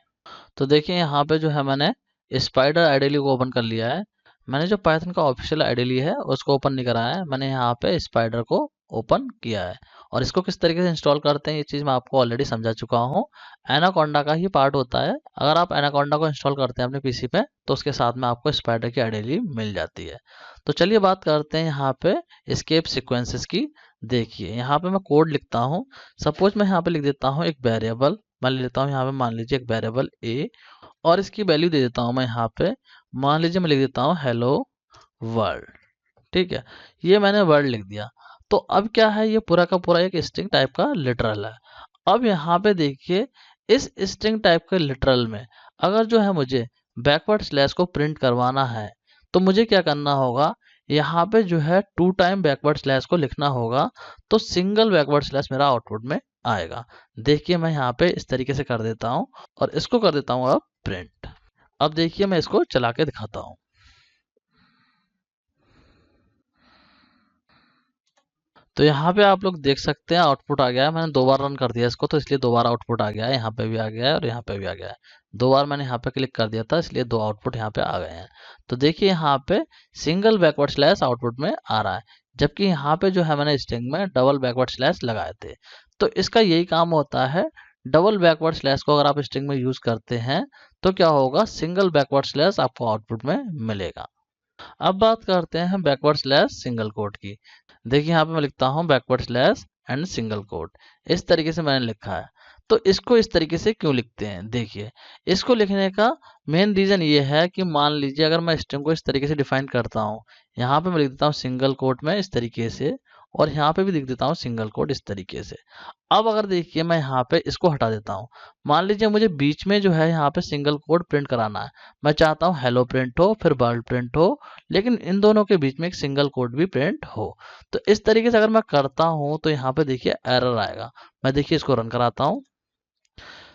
तो देखिए यहाँ पे जो है मैंने स्पाइडर आइडियली को ओपन कर लिया है। मैंने जो पाइथन का ऑफिशियल आइडियली है उसको ओपन नहीं कराया है, मैंने यहाँ पे स्पाइडर को ओपन किया है। और इसको किस तरीके से इंस्टॉल करते हैं ये चीज़ मैं आपको ऑलरेडी समझा चुका हूँ। एनाकोंडा का ही पार्ट होता है। अगर आप एनाकोंडा को इंस्टॉल करते हैं अपने पीसी पे तो उसके साथ में आपको स्पाइडर की आइडियली मिल जाती है। तो चलिए बात करते हैं यहाँ पे एस्केप सीक्वेंसेस की। देखिए यहाँ पे मैं कोड लिखता हूँ। सपोज मैं यहाँ पे लिख देता हूँ एक वेरिएबल, मैं ले लेता हूँ यहाँ पे मान लीजिए एक वेरिएबल ए और इसकी वैल्यू दे देता हूँ मैं यहाँ पे, मान लीजिए मैं लिख देता हूँ हेलो वर्ल्ड। ठीक है, ये मैंने वर्ड लिख दिया। तो अब क्या है, ये पूरा का पूरा एक स्ट्रिंग टाइप का लिटरल है। अब यहाँ पे देखिए इस स्ट्रिंग टाइप के लिटरल में अगर जो है मुझे बैकवर्ड स्लैश को प्रिंट करवाना है तो मुझे क्या करना होगा, यहाँ पे जो है 2 टाइम बैकवर्ड स्लैश को लिखना होगा तो सिंगल बैकवर्ड स्लैश मेरा आउटपुट में आएगा। देखिए मैं यहाँ पे इस तरीके से कर देता हूँ और इसको कर देता हूँ अब प्रिंट। अब देखिए मैं इसको चला के दिखाता हूँ। तो यहाँ पे आप लोग देख सकते हैं आउटपुट आ गया है। मैंने 2 बार रन कर दिया इसको तो इसलिए 2 बार आउटपुट आ गया है। यहाँ पे भी आ गया है और यहाँ पे भी आ गया है। 2 बार मैंने यहाँ पे क्लिक कर दिया था इसलिए 2 आउटपुट यहाँ पे आ गए हैं। तो देखिए यहाँ पे सिंगल बैकवर्ड स्लैश आउटपुट में आ रहा है, जबकि यहाँ पे जो है मैंने स्ट्रिंग में डबल बैकवर्ड स्लैश लगाए थे। तो इसका यही काम होता है, डबल बैकवर्ड स्लैश को अगर आप स्ट्रिंग में यूज करते हैं तो क्या होगा, सिंगल बैकवर्ड स्लैश आपको आउटपुट में मिलेगा। अब बात करते हैं बैकवर्ड स्लैश सिंगल कोट की। देखिए यहाँ पे मैं लिखता हूँ backward slash and single quote, इस तरीके से मैंने लिखा है। तो इसको इस तरीके से क्यों लिखते हैं, देखिए इसको लिखने का मेन रीजन ये है कि मान लीजिए अगर मैं स्ट्रिंग को इस तरीके से डिफाइन करता हूँ, यहाँ पे मैं लिख देता हूँ सिंगल कोट में इस तरीके से और यहाँ पे भी लिख देता हूँ सिंगल कोट इस तरीके से। अब अगर देखिए मैं यहाँ पे इसको हटा देता हूँ, मान लीजिए मुझे बीच में जो है यहाँ पे सिंगल कोट प्रिंट कराना है, मैं चाहता हूँ हेलो प्रिंट हो फिर वर्ल्ड प्रिंट हो, लेकिन इन दोनों के बीच में एक सिंगल कोट भी प्रिंट हो। तो इस तरीके से अगर मैं करता हूँ तो यहाँ पे देखिए एरर आएगा। मैं देखिए इसको रन कराता हूँ,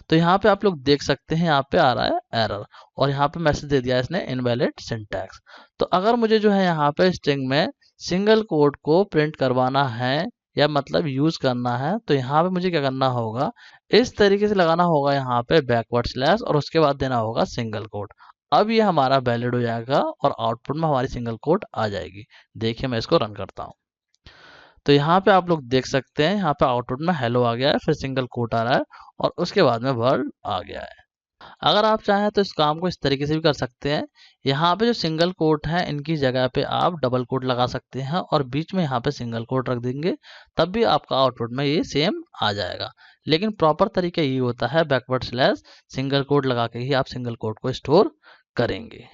तो यहाँ पे आप लोग देख सकते हैं यहाँ पे आ रहा है एरर, और यहाँ पे मैसेज दे दिया इसने इनवैलिड सिंटैक्स। तो अगर मुझे जो है यहाँ पे स्ट्रिंग में सिंगल कोट को प्रिंट करवाना है या मतलब यूज करना है, तो यहाँ पे मुझे क्या करना होगा, इस तरीके से लगाना होगा यहाँ पे बैकवर्ड स्लैश और उसके बाद देना होगा सिंगल कोट। अब ये हमारा वैलिड हो जाएगा और आउटपुट में हमारी सिंगल कोट आ जाएगी। देखिए मैं इसको रन करता हूँ, तो यहाँ पे आप लोग देख सकते हैं यहाँ पे आउटपुट में हेलो आ गया है, फिर सिंगल कोट आ रहा है और उसके बाद में वर्ड आ गया है। अगर आप चाहें तो इस काम को इस तरीके से भी कर सकते हैं, यहाँ पे जो सिंगल कोट है इनकी जगह पे आप डबल कोट लगा सकते हैं और बीच में यहाँ पे सिंगल कोट रख देंगे, तब भी आपका आउटपुट में ये सेम आ जाएगा। लेकिन प्रॉपर तरीका ये होता है बैकवर्ड स्लैश सिंगल कोट लगा के ही आप सिंगल कोट को स्टोर करेंगे।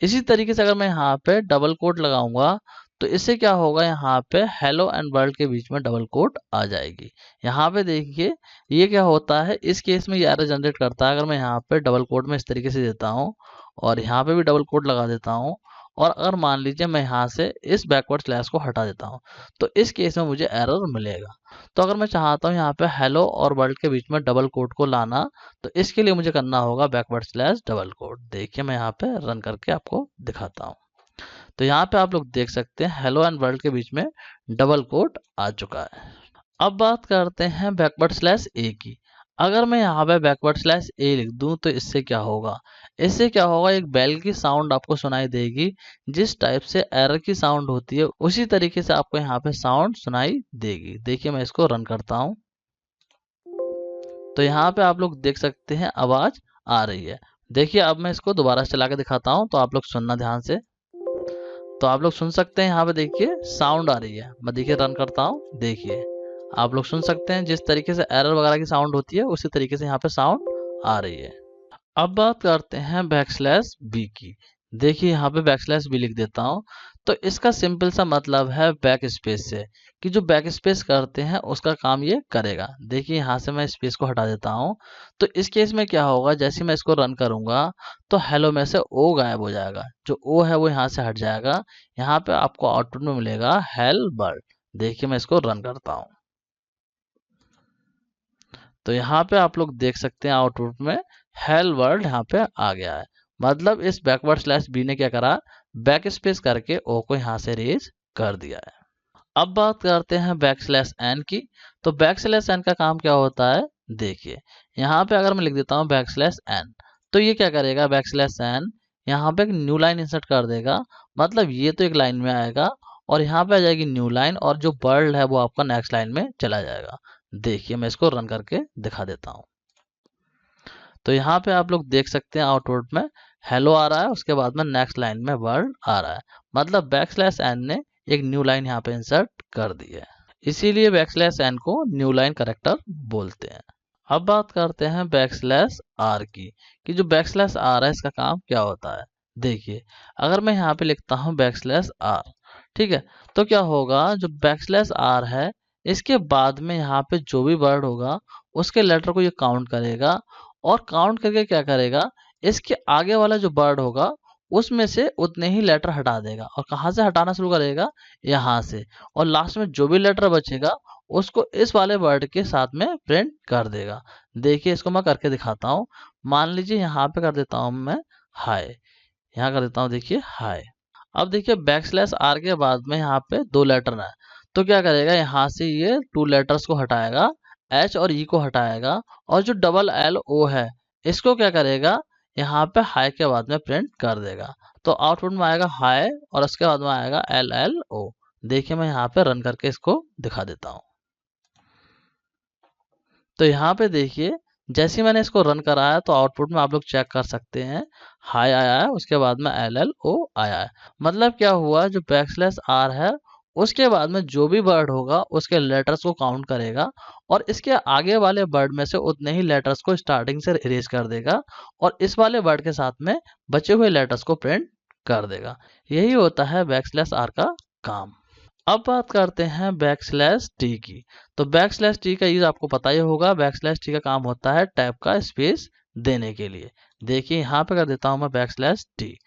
इसी तरीके से अगर मैं यहाँ पे डबल कोट लगाऊंगा तो इससे क्या होगा, यहाँ पे हेलो एंड वर्ल्ड के बीच में डबल कोट आ जाएगी। यहाँ पे देखिए ये क्या होता है, इस केस में ये एरर जनरेट करता है। अगर मैं यहाँ पे डबल कोट में इस तरीके से देता हूँ और यहाँ पे भी डबल कोट लगा देता हूँ, और अगर मान लीजिए मैं यहाँ से इस बैकवर्ड स्लैश को हटा देता हूँ, तो इस केस में मुझे एरर मिलेगा। तो अगर मैं चाहता हूँ यहाँ पे हेलो और वर्ल्ड के बीच में डबल कोट को लाना, तो इसके लिए मुझे करना होगा बैकवर्ड स्लैश डबल कोट। देखिए मैं यहाँ पे रन करके आपको दिखाता हूँ, तो यहाँ पे आप लोग देख सकते हैं हेलो एंड वर्ल्ड के बीच में डबल कोट आ चुका है। अब बात करते हैं बैकवर्ड स्लैश ए की। अगर मैं यहाँ पे बैकवर्ड स्लैश ए लिख दूं तो इससे क्या होगा, इससे क्या होगा, एक बेल की साउंड आपको सुनाई देगी। जिस टाइप से एरर की साउंड होती है उसी तरीके से आपको यहाँ पे साउंड सुनाई देगी। देखिए मैं इसको रन करता हूँ, तो यहाँ पे आप लोग देख सकते हैं आवाज आ रही है। देखिए अब मैं इसको दोबारा चला के दिखाता हूँ, तो आप लोग सुनना ध्यान से। तो आप लोग सुन सकते हैं यहाँ पे देखिए साउंड आ रही है। मैं देखिए रन करता हूँ, देखिए आप लोग सुन सकते हैं जिस तरीके से एरर वगैरह की साउंड होती है उसी तरीके से यहाँ पे साउंड आ रही है। अब बात करते हैं बैकस्लैश बी की। देखिए यहाँ पे बैकस्लैश बी लिख देता हूँ, तो इसका सिंपल सा मतलब है बैक स्पेस से, कि जो बैक स्पेस करते हैं उसका काम ये करेगा। देखिए यहाँ से मैं स्पेस को हटा देता हूँ, तो इस केस में क्या होगा, जैसे मैं इसको रन करूंगा तो हेलो में से ओ गायब हो जाएगा, जो ओ है वो यहाँ से हट जाएगा। यहाँ पे आपको आउटपुट में मिलेगा हेल वर्ल्ड। देखिए मैं इसको रन करता हूँ, तो यहाँ पे आप लोग देख सकते हैं आउटपुट में हेल वर्ल्ड यहाँ पे आ गया है। मतलब इस बैकवर्ड स्लैश बी ने क्या करा, बैक स्पेस करके ओ को यहाँ से रेज कर दिया है। अब बात करते हैं बैक स्लैश एन की। तो बैक स्लैश एन का काम क्या होता है, देखिए यहाँ पे अगर मैं लिख देता हूँ बैक स्लैश एन, तो ये क्या करेगा, बैक स्लैश एन यहाँ पे एक न्यू लाइन इंसर्ट कर देगा। मतलब ये तो एक लाइन में आएगा और यहाँ पे आ जाएगी न्यू लाइन, और जो वर्ल्ड है वो आपका नेक्स्ट लाइन में चला जाएगा। देखिए मैं इसको रन करके दिखा देता हूँ, तो यहाँ पे आप लोग देख सकते हैं आउटपुट में हेलो आ रहा है, उसके बाद में नेक्स्ट लाइन में वर्ल्ड आ रहा है। मतलब बैक स्लैश एन ने एक न्यू लाइन यहाँ पे इंसर्ट कर दी है, इसीलिए बैक स्लैश एन को न्यू लाइन करेक्टर बोलते हैं। अब बात करते हैं बैक स्लैश आर की, कि जो बैक स्लैश आर है इसका काम क्या होता है। देखिए अगर मैं यहाँ पे लिखता हूँ बैक स्लैश आर, ठीक है, तो क्या होगा, जो बैक स्लैश आर है इसके बाद में यहाँ पे जो भी वर्ड होगा उसके लेटर को ये काउंट करेगा, और काउंट करके क्या करेगा, इसके आगे वाला जो वर्ड होगा उसमें से उतने ही लेटर हटा देगा। और कहाँ से हटाना शुरू करेगा, यहाँ से, और लास्ट में जो भी लेटर बचेगा उसको इस वाले वर्ड के साथ में प्रिंट कर देगा। देखिए इसको मैं करके दिखाता हूँ। मान लीजिए यहाँ पे कर देता हूँ मैं हाय, यहाँ कर देता हूँ देखिए हाय। अब देखिए बैक स्लैश आर के बाद में यहाँ पे दो लेटर है, तो क्या करेगा, यहाँ से ये टू लेटर्स को हटाएगा, एच और ई को हटाएगा, और जो डबल एल ओ है इसको क्या करेगा, यहाँ पे हाई के बाद में प्रिंट कर देगा। तो आउटपुट में आएगा हाई और उसके बाद में आएगा एल एल ओ। देखिए मैं यहाँ पे रन करके इसको दिखा देता हूँ, तो यहाँ पे देखिए जैसे मैंने इसको रन कराया तो आउटपुट में आप लोग चेक कर सकते हैं हाई आया है, उसके बाद में एल एल ओ आया है। मतलब क्या हुआ, जो बैकस्लैश आर है उसके बाद में जो भी वर्ड होगा उसके लेटर्स को काउंट करेगा, और इसके आगे वाले वर्ड में से उतने ही लेटर्स को स्टार्टिंग से इरेज कर देगा, और इस वाले वर्ड के साथ में बचे हुए लेटर्स को प्रिंट कर देगा। यही होता है बैकस्लैश आर का काम। अब बात करते हैं बैकस्लैश टी की। तो बैकस्लैश टी का यूज आपको पता ही होगा। बैकस्लैश टी का काम होता है टैब का स्पेस देने के लिए। देखिए यहाँ पे कर देता हूँ मैं बैकस्लैश टी।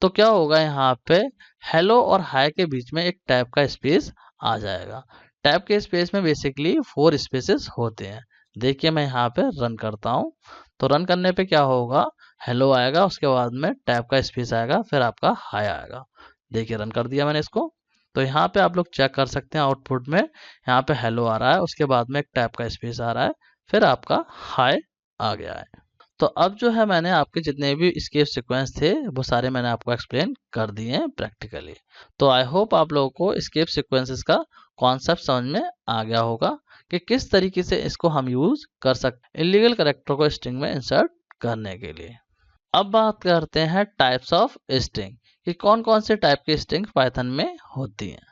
तो क्या होगा यहाँ पे हेलो और हाय के बीच में एक टैब का स्पेस आ जाएगा। टैब के स्पेस में बेसिकली 4 स्पेसेस होते हैं। देखिए मैं यहाँ पे रन करता हूँ। तो रन करने पे क्या होगा, हेलो आएगा, उसके बाद में टैब का स्पेस आएगा, फिर आपका हाय आएगा। देखिए रन कर दिया मैंने इसको। तो यहाँ पे आप लोग चेक कर सकते हैं आउटपुट में, यहाँ पे हेलो आ रहा है, उसके बाद में एक टैब का स्पेस आ रहा है, फिर आपका हाय आ गया है। तो अब जो है मैंने आपके जितने भी escape सीक्वेंस थे वो सारे मैंने आपको एक्सप्लेन कर दिए हैं प्रैक्टिकली। तो आई होप आप लोगों को escape सीक्वेंसेस का कॉन्सेप्ट समझ में आ गया होगा कि किस तरीके से इसको हम यूज कर सकते हैं इलीगल कैरेक्टर को स्ट्रिंग में इंसर्ट करने के लिए। अब बात करते हैं टाइप्स ऑफ स्ट्रिंग कि कौन कौन से टाइप की स्ट्रिंग पाइथन में होती हैं।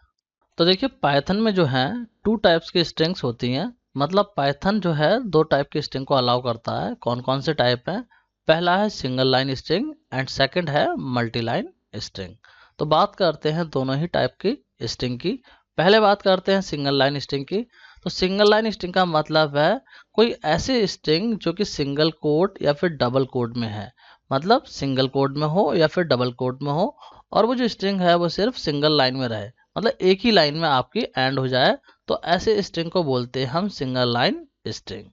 तो देखिए पाइथन में जो है 2 टाइप्स की स्ट्रिंग्स होती हैं। मतलब पाइथन जो है 2 टाइप की स्ट्रिंग को अलाउ करता है। कौन कौन से टाइप हैं? पहला है single line string and second है मल्टी लाइन स्ट्रिंग। तो बात करते हैं दोनों ही टाइप की स्ट्रिंग की। पहले बात करते हैं सिंगल लाइन स्ट्रिंग की। तो सिंगल लाइन स्ट्रिंग का मतलब है कोई ऐसी स्ट्रिंग जो कि सिंगल कोट या फिर डबल कोट में है। मतलब सिंगल कोट में हो या फिर डबल कोट में हो, और वो जो स्ट्रिंग है वो सिर्फ सिंगल लाइन में रहे, मतलब एक ही लाइन में आपकी एंड हो जाए, तो ऐसे स्ट्रिंग को बोलते हैं हम सिंगल लाइन स्ट्रिंग।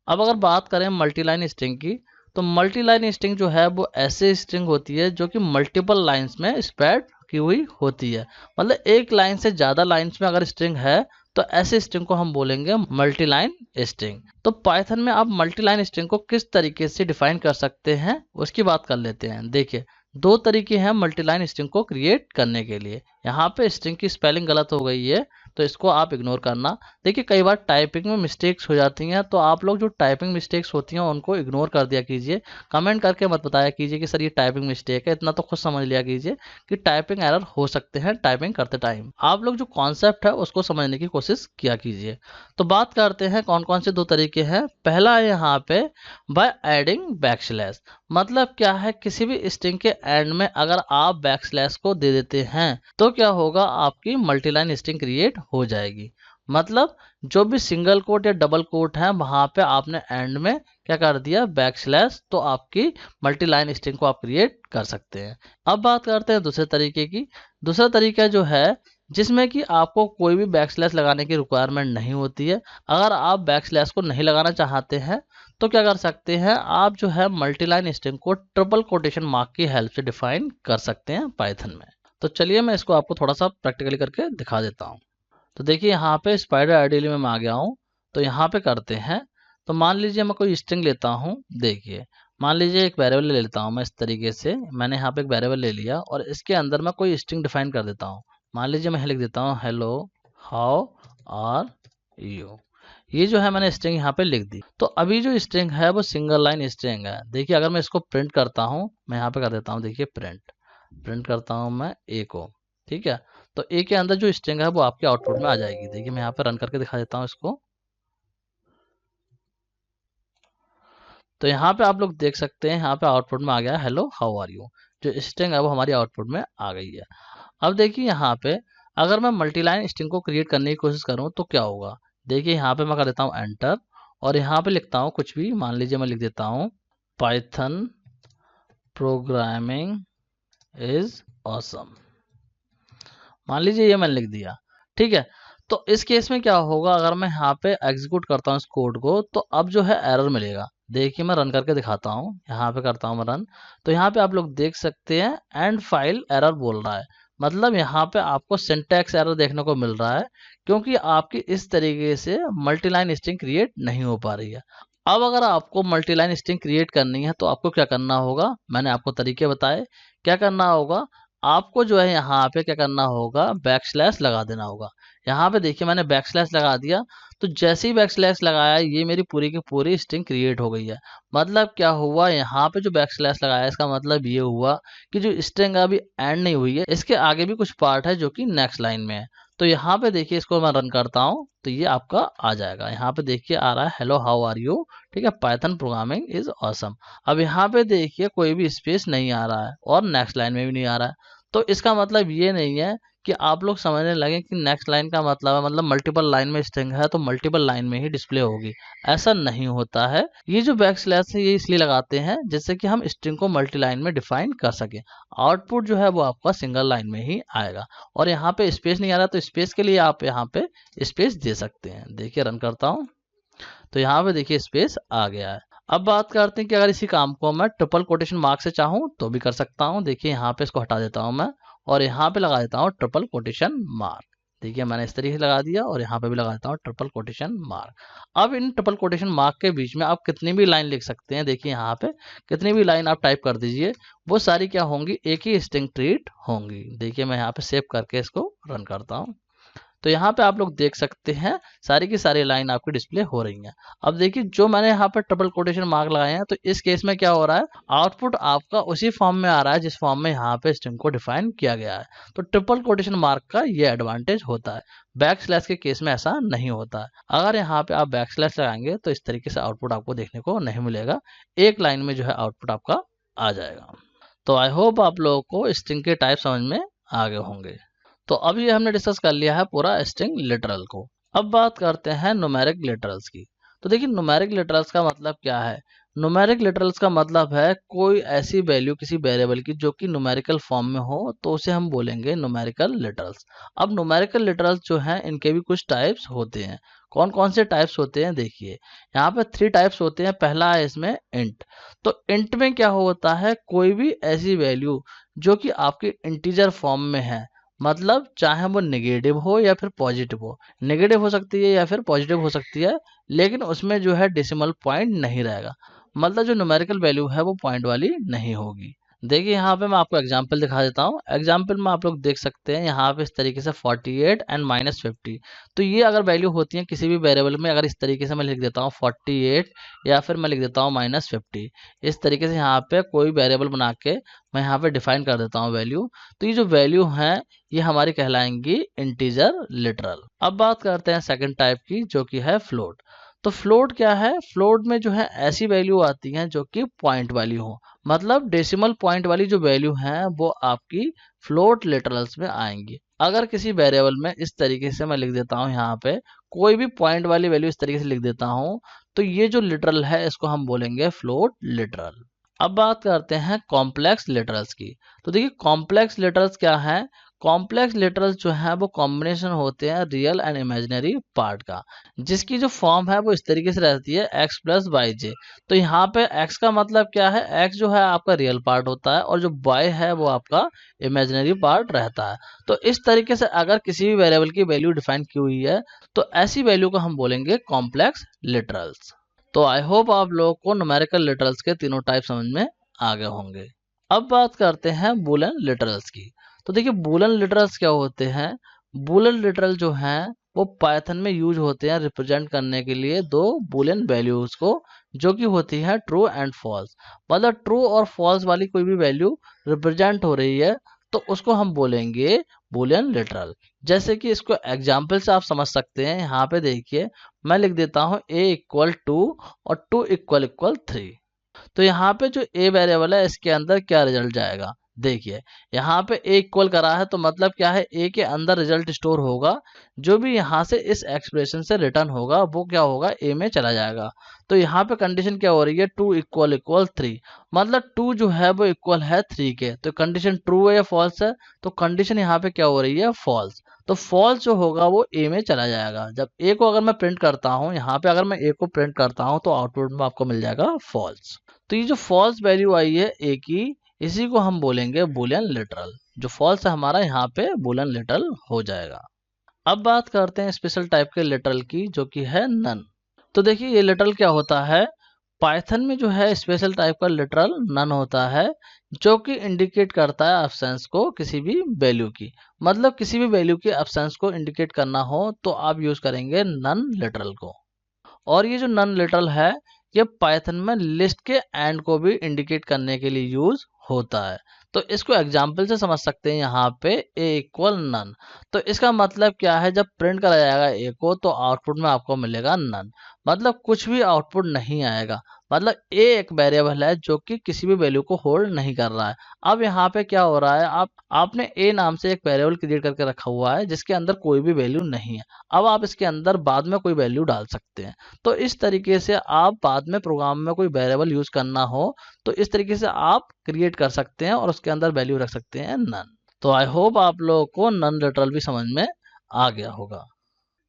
अब अगर बात करें मल्टी लाइन स्ट्रिंग की, तो मल्टी लाइन स्ट्रिंग जो है वो ऐसे स्ट्रिंग होती है जो कि मल्टीपल लाइंस में स्प्रेड की हुई होती है। मतलब एक लाइन से ज़्यादा लाइंस में अगर स्ट्रिंग है तो ऐसे स्ट्रिंग को हम बोलेंगे मल्टी लाइन स्ट्रिंग। तो पाइथन में आप मल्टी लाइन स्ट्रिंग को किस तरीके से डिफाइन कर सकते हैं उसकी बात कर लेते हैं। देखिए 2 तरीके हैं मल्टी लाइन स्ट्रिंग को क्रिएट करने के लिए। यहाँ पे स्ट्रिंग की स्पेलिंग गलत हो गई है तो इसको आप इग्नोर करना। देखिए कई बार टाइपिंग में मिस्टेक्स हो जाती हैं, तो आप लोग जो टाइपिंग मिस्टेक्स होती हैं उनको इग्नोर कर दिया कीजिए। कमेंट करके मत बताया कीजिए कि सर ये टाइपिंग मिस्टेक है, इतना तो खुद समझ लिया कीजिए कि टाइपिंग एरर हो सकते हैं टाइपिंग करते टाइम। आप लोग जो कॉन्सेप्ट है उसको समझने की कोशिश किया कीजिए। तो बात करते हैं कौन कौन से 2 तरीके हैं। पहला है यहाँ पे बाय एडिंग बैकस्लैश। मतलब क्या है, किसी भी स्ट्रिंग के एंड में अगर आप बैकस्लैश को दे देते हैं तो क्या होगा, आपकी मल्टीलाइन स्ट्रिंग क्रिएट हो जाएगी। मतलब जो भी सिंगल कोट या डबल कोट है वहां पे आपने एंड में क्या कर दिया, बैकस्लैश, तो आपकी मल्टीलाइन स्ट्रिंग को आप क्रिएट कर सकते हैं। अब बात करते हैं दूसरे तरीके की। दूसरा तरीका जो है जिसमें कि आपको कोई भी बैकस्लैश लगाने की रिक्वायरमेंट नहीं होती है। अगर आप बैकस्लैश को नहीं लगाना चाहते हैं तो क्या कर सकते हैं, आप जो है मल्टीलाइन स्ट्रिंग को ट्रिपल कोटेशन मार्क की हेल्प से डिफाइन कर सकते हैं पाइथन में। तो चलिए मैं इसको आपको थोड़ा सा प्रैक्टिकली करके दिखा देता हूँ। तो देखिए यहाँ पे स्पाइडर आइडियली में मैं आ गया हूँ। तो यहाँ पे करते हैं, तो मान लीजिए मैं कोई स्ट्रिंग लेता हूँ। देखिए मान लीजिए एक वेरिएबल ले लेता हूँ मैं। इस तरीके से मैंने यहाँ पे एक वेरिएबल ले लिया और इसके अंदर मैं कोई स्ट्रिंग डिफाइन कर देता हूँ। मान लीजिए मैं लिख देता हूँ हेलो हाउ आर यू। ये जो है मैंने स्ट्रिंग यहाँ पे लिख दी। तो अभी जो स्ट्रिंग है वो सिंगल लाइन स्ट्रिंग है। देखिए अगर मैं इसको प्रिंट करता हूँ, मैं यहाँ पे कर देता हूँ, देखिए प्रिंट करता हूँ मैं ए को। ठीक है, तो ए के अंदर जो स्ट्रिंग है वो आपके आउटपुट में आ जाएगी। देखिए मैं यहाँ पे रन करके दिखा देता हूँ इसको। तो यहाँ पे आप लोग देख सकते हैं, यहाँ पे आउटपुट में आ गया हेलो हाउ आर यू। जो स्ट्रिंग है वो हमारी आउटपुट में आ गई है। अब देखिए यहाँ पे अगर मैं मल्टीलाइन स्ट्रिंग को क्रिएट करने की कोशिश करूँ तो क्या होगा। देखिए यहाँ पे मैं कर देता हूँ एंटर और यहाँ पे लिखता हूँ कुछ भी। मान लीजिए मैं लिख देता हूँ पाइथन प्रोग्रामिंग इज ऑसम। मान लीजिए ये मैंने लिख दिया। ठीक है, तो इस केस में क्या होगा, अगर मैं यहाँ पे एग्जीक्यूट करता हूँ इस कोड को तो अब जो है एरर मिलेगा। देखिए मैं रन करके दिखाता हूँ, यहाँ पे करता हूँ मैं रन। तो यहाँ पे आप लोग देख सकते हैं एंड फाइल एरर बोल रहा है। मतलब यहाँ पे आपको सिंटैक्स एरर देखने को मिल रहा है क्योंकि आपकी इस तरीके से मल्टीलाइन स्ट्रिंग क्रिएट नहीं हो पा रही है। अब अगर आपको मल्टीलाइन स्ट्रिंग क्रिएट करनी है तो आपको क्या करना होगा, मैंने आपको तरीके बताए। क्या करना होगा, आपको जो है यहाँ पे क्या करना होगा, बैकस्लैश लगा देना होगा। यहाँ पे देखिए मैंने बैकस्लैश लगा दिया। तो जैसे ही बैकस्लैश लगाया ये मेरी पूरी की पूरी स्ट्रिंग क्रिएट हो गई है। मतलब क्या हुआ, यहाँ पे जो बैकस्लैश लगाया इसका मतलब ये हुआ कि जो स्ट्रिंग अभी एंड नहीं हुई है इसके आगे भी कुछ पार्ट है जो कि नेक्स्ट लाइन में है। तो यहाँ पे देखिए इसको मैं रन करता हूँ तो ये आपका आ जाएगा। यहाँ पे देखिए आ रहा है हेलो हाउ आर यू। ठीक है, पाइथन प्रोग्रामिंग इज ऑसम। अब यहाँ पे देखिए कोई भी स्पेस नहीं आ रहा है और नेक्स्ट लाइन में भी नहीं आ रहा है। तो इसका मतलब ये नहीं है कि आप लोग समझने लगे कि नेक्स्ट लाइन का मतलब है, मतलब मल्टीपल लाइन में स्ट्रिंग है तो मल्टीपल लाइन में ही डिस्प्ले होगी। ऐसा नहीं होता है। ये जो बैक स्लैश है ये इसलिए लगाते हैं जिससे कि हम स्ट्रिंग को मल्टी लाइन में डिफाइन कर सके। आउटपुट जो है वो आपका सिंगल लाइन में ही आएगा। और यहाँ पे स्पेस नहीं आ रहा तो स्पेस के लिए आप यहाँ पे स्पेस दे सकते हैं। देखिए रन करता हूँ तो यहाँ पे देखिए स्पेस आ गया है। अब बात करते हैं कि अगर इसी काम को मैं ट्रिपल कोटेशन मार्क से चाहूँ तो भी कर सकता हूँ। देखिए यहाँ पे इसको हटा देता हूँ मैं और यहाँ पे लगा देता हूँ ट्रिपल कोटेशन मार्क। देखिए मैंने इस तरीके से लगा दिया और यहाँ पे भी लगा देता हूँ ट्रिपल कोटेशन मार्क। अब इन ट्रिपल कोटेशन मार्क के बीच में आप कितनी भी लाइन लिख सकते हैं। देखिए यहाँ पे कितनी भी लाइन आप टाइप कर दीजिए, वो सारी क्या होंगी, एक ही स्ट्रिंग ट्रीट होंगी। देखिए मैं यहाँ पे सेव करके इसको रन करता हूँ तो यहाँ पे आप लोग देख सकते हैं सारी की सारी लाइन आपकी डिस्प्ले हो रही है। अब देखिए जो मैंने यहाँ पे ट्रिपल कोटेशन मार्क लगाए हैं तो इस केस में क्या हो रहा है, आउटपुट आपका उसी फॉर्म में आ रहा है जिस फॉर्म में यहाँ पे स्ट्रिंग को डिफाइन किया गया है। तो ट्रिपल कोटेशन मार्क का ये एडवांटेज होता है। बैक स्लैश के केस में ऐसा नहीं होता है। अगर यहाँ पे आप बैक स्लैश लगाएंगे तो इस तरीके से आउटपुट आपको देखने को नहीं मिलेगा, एक लाइन में जो है आउटपुट आपका आ जाएगा। तो आई होप आप लोगों को स्ट्रिंग के टाइप समझ में आ गए होंगे। तो अभी हमने डिस्कस कर लिया है पूरा स्ट्रिंग लिटरल को। अब बात करते हैं न्यूमेरिक लिटरल्स की। तो देखिए न्यूमेरिक लिटरल्स का मतलब क्या है। न्यूमेरिक लिटरल्स का मतलब है कोई ऐसी वैल्यू किसी वेरिएबल की जो कि न्यूमेरिकल फॉर्म में हो तो उसे हम बोलेंगे न्यूमेरिकल लिटरल्स। अब न्यूमेरिकल लिटरल्स जो हैं इनके भी कुछ टाइप्स होते हैं। कौन कौन से टाइप्स होते हैं देखिए, यहाँ पे 3 टाइप्स होते हैं। पहला है इसमें इंट। तो इंट में क्या होता है, कोई भी ऐसी वैल्यू जो कि आपकी इंटीजर फॉर्म में है, मतलब चाहे वो नेगेटिव हो या फिर पॉजिटिव हो। नेगेटिव हो सकती है या फिर पॉजिटिव हो सकती है, लेकिन उसमें जो है डेसिमल पॉइंट नहीं रहेगा। मतलब जो न्यूमेरिकल वैल्यू है वो पॉइंट वाली नहीं होगी। देखिए यहाँ पे मैं आपको एग्जांपल दिखा देता हूँ। एग्जांपल में आप लोग देख सकते हैं यहाँ पे इस तरीके से 48 एंड -50। तो ये अगर वैल्यू होती है किसी भी वेरिएबल में, अगर इस तरीके से मैं लिख देता हूँ 48 या फिर मैं लिख देता हूँ -50, इस तरीके से यहाँ पे कोई वेरिएबल बना के मैं यहाँ पे डिफाइन कर देता हूँ वैल्यू। तो ये जो वैल्यू है ये हमारी कहलाएंगी इंटीजर लिटरल। अब बात करते हैं सेकंड टाइप की जो कि है फ्लोट। तो फ्लोट क्या है, फ्लोट में जो है ऐसी वैल्यू आती हैं जो कि पॉइंट वाली हो, मतलब डेसिमल पॉइंट वाली जो वैल्यू है वो आपकी फ्लोट लिटरल्स में आएंगी। अगर किसी वेरिएबल में इस तरीके से मैं लिख देता हूँ यहाँ पे कोई भी पॉइंट वाली वैल्यू इस तरीके से लिख देता हूँ तो ये जो लिटरल है इसको हम बोलेंगे फ्लोट लिटरल। अब बात करते हैं कॉम्प्लेक्स लिटरल्स की। तो देखिए कॉम्प्लेक्स लिटरल्स क्या है, कॉम्प्लेक्स लिटरल्स जो है वो कॉम्बिनेशन होते हैं रियल एंड इमेजिनरी पार्ट का, जिसकी जो फॉर्म है वो इस तरीके से रहती है x प्लस वाई जे। तो यहाँ पे x का मतलब क्या है, x जो है आपका रियल पार्ट होता है और जो y है वो आपका इमेजिनरी पार्ट रहता है। तो इस तरीके से अगर किसी भी वेरिएबल की वैल्यू डिफाइन की हुई है तो ऐसी वैल्यू को हम बोलेंगे कॉम्प्लेक्स लिटरल्स। तो आई होप आप लोगों को न्यूमेरिकल लिटरल्स के तीनों टाइप समझ में आ गए होंगे। अब बात करते हैं बूलियन लिटरल्स की। तो देखिए बूलियन लिटरल्स क्या होते हैं। बूलियन लिटरल जो हैं वो पाइथन में यूज होते हैं रिप्रेजेंट करने के लिए दो बूलियन वैल्यूज को, जो कि होती है ट्रू एंड फॉल्स। मतलब ट्रू और फॉल्स वाली कोई भी वैल्यू रिप्रेजेंट हो रही है तो उसको हम बोलेंगे बूलियन लिटरल। जैसे कि इसको एग्जाम्पल से आप समझ सकते हैं। यहाँ पे देखिए मैं लिख देता हूँ a = 2 और 2 = 3। तो यहाँ पे जो a वेरिएबल है इसके अंदर क्या रिजल्ट जाएगा, देखिए यहाँ पे a इक्वल करा है तो मतलब क्या है, a के अंदर रिजल्ट स्टोर होगा। जो भी यहाँ से इस एक्सप्रेशन से रिटर्न होगा वो क्या होगा, a में चला जाएगा। तो यहाँ पे कंडीशन क्या हो रही है, 2 = 3, मतलब 2 जो है वो इक्वल है 3 के। तो कंडीशन ट्रू है या फॉल्स है, तो कंडीशन यहाँ पे क्या हो रही है, फॉल्स। तो फॉल्स जो होगा वो a में चला जाएगा। जब a को अगर मैं प्रिंट करता हूँ, यहाँ पे अगर मैं a को प्रिंट करता हूँ तो आउटपुट में आपको मिल जाएगा फॉल्स। तो ये जो फॉल्स वैल्यू आई है a की, इसी को हम बोलेंगे बूलियन लिटरल। जो फॉल्स है हमारा यहाँ पे बूलियन लिटरल हो जाएगा। अब बात करते हैं स्पेशल टाइप के लिटरल की जो कि है नन। तो देखिए ये लिटरल क्या होता है, पाइथन में जो है स्पेशल टाइप का लिटरल नन होता है जो कि इंडिकेट करता है एब्सेंस को किसी भी वैल्यू की। मतलब किसी भी वैल्यू की एब्सेंस को इंडिकेट करना हो तो आप यूज करेंगे नन लिटरल को। और ये जो नन लिटरल है ये पाइथन में लिस्ट के एंड को भी इंडिकेट करने के लिए यूज होता है। तो इसको एग्जाम्पल से समझ सकते हैं यहाँ पे ए इक्वल नन। तो इसका मतलब क्या है, जब प्रिंट करा जाएगा ए को तो आउटपुट में आपको मिलेगा नन, मतलब कुछ भी आउटपुट नहीं आएगा। मतलब ए एक वेरिएबल है जो कि किसी भी वैल्यू को होल्ड नहीं कर रहा है। अब यहाँ पे क्या हो रहा है, आपने ए नाम से एक वेरिएबल क्रिएट करके रखा हुआ है जिसके अंदर कोई भी वैल्यू नहीं है। अब आप इसके अंदर बाद में कोई वैल्यू डाल सकते हैं। तो इस तरीके से आप बाद में प्रोग्राम में कोई वेरिएबल यूज करना हो तो इस तरीके से आप क्रिएट कर सकते हैं और उसके अंदर वैल्यू रख सकते हैं नन। तो आई होप आप लोगों को नन लिटरल भी समझ में आ गया होगा।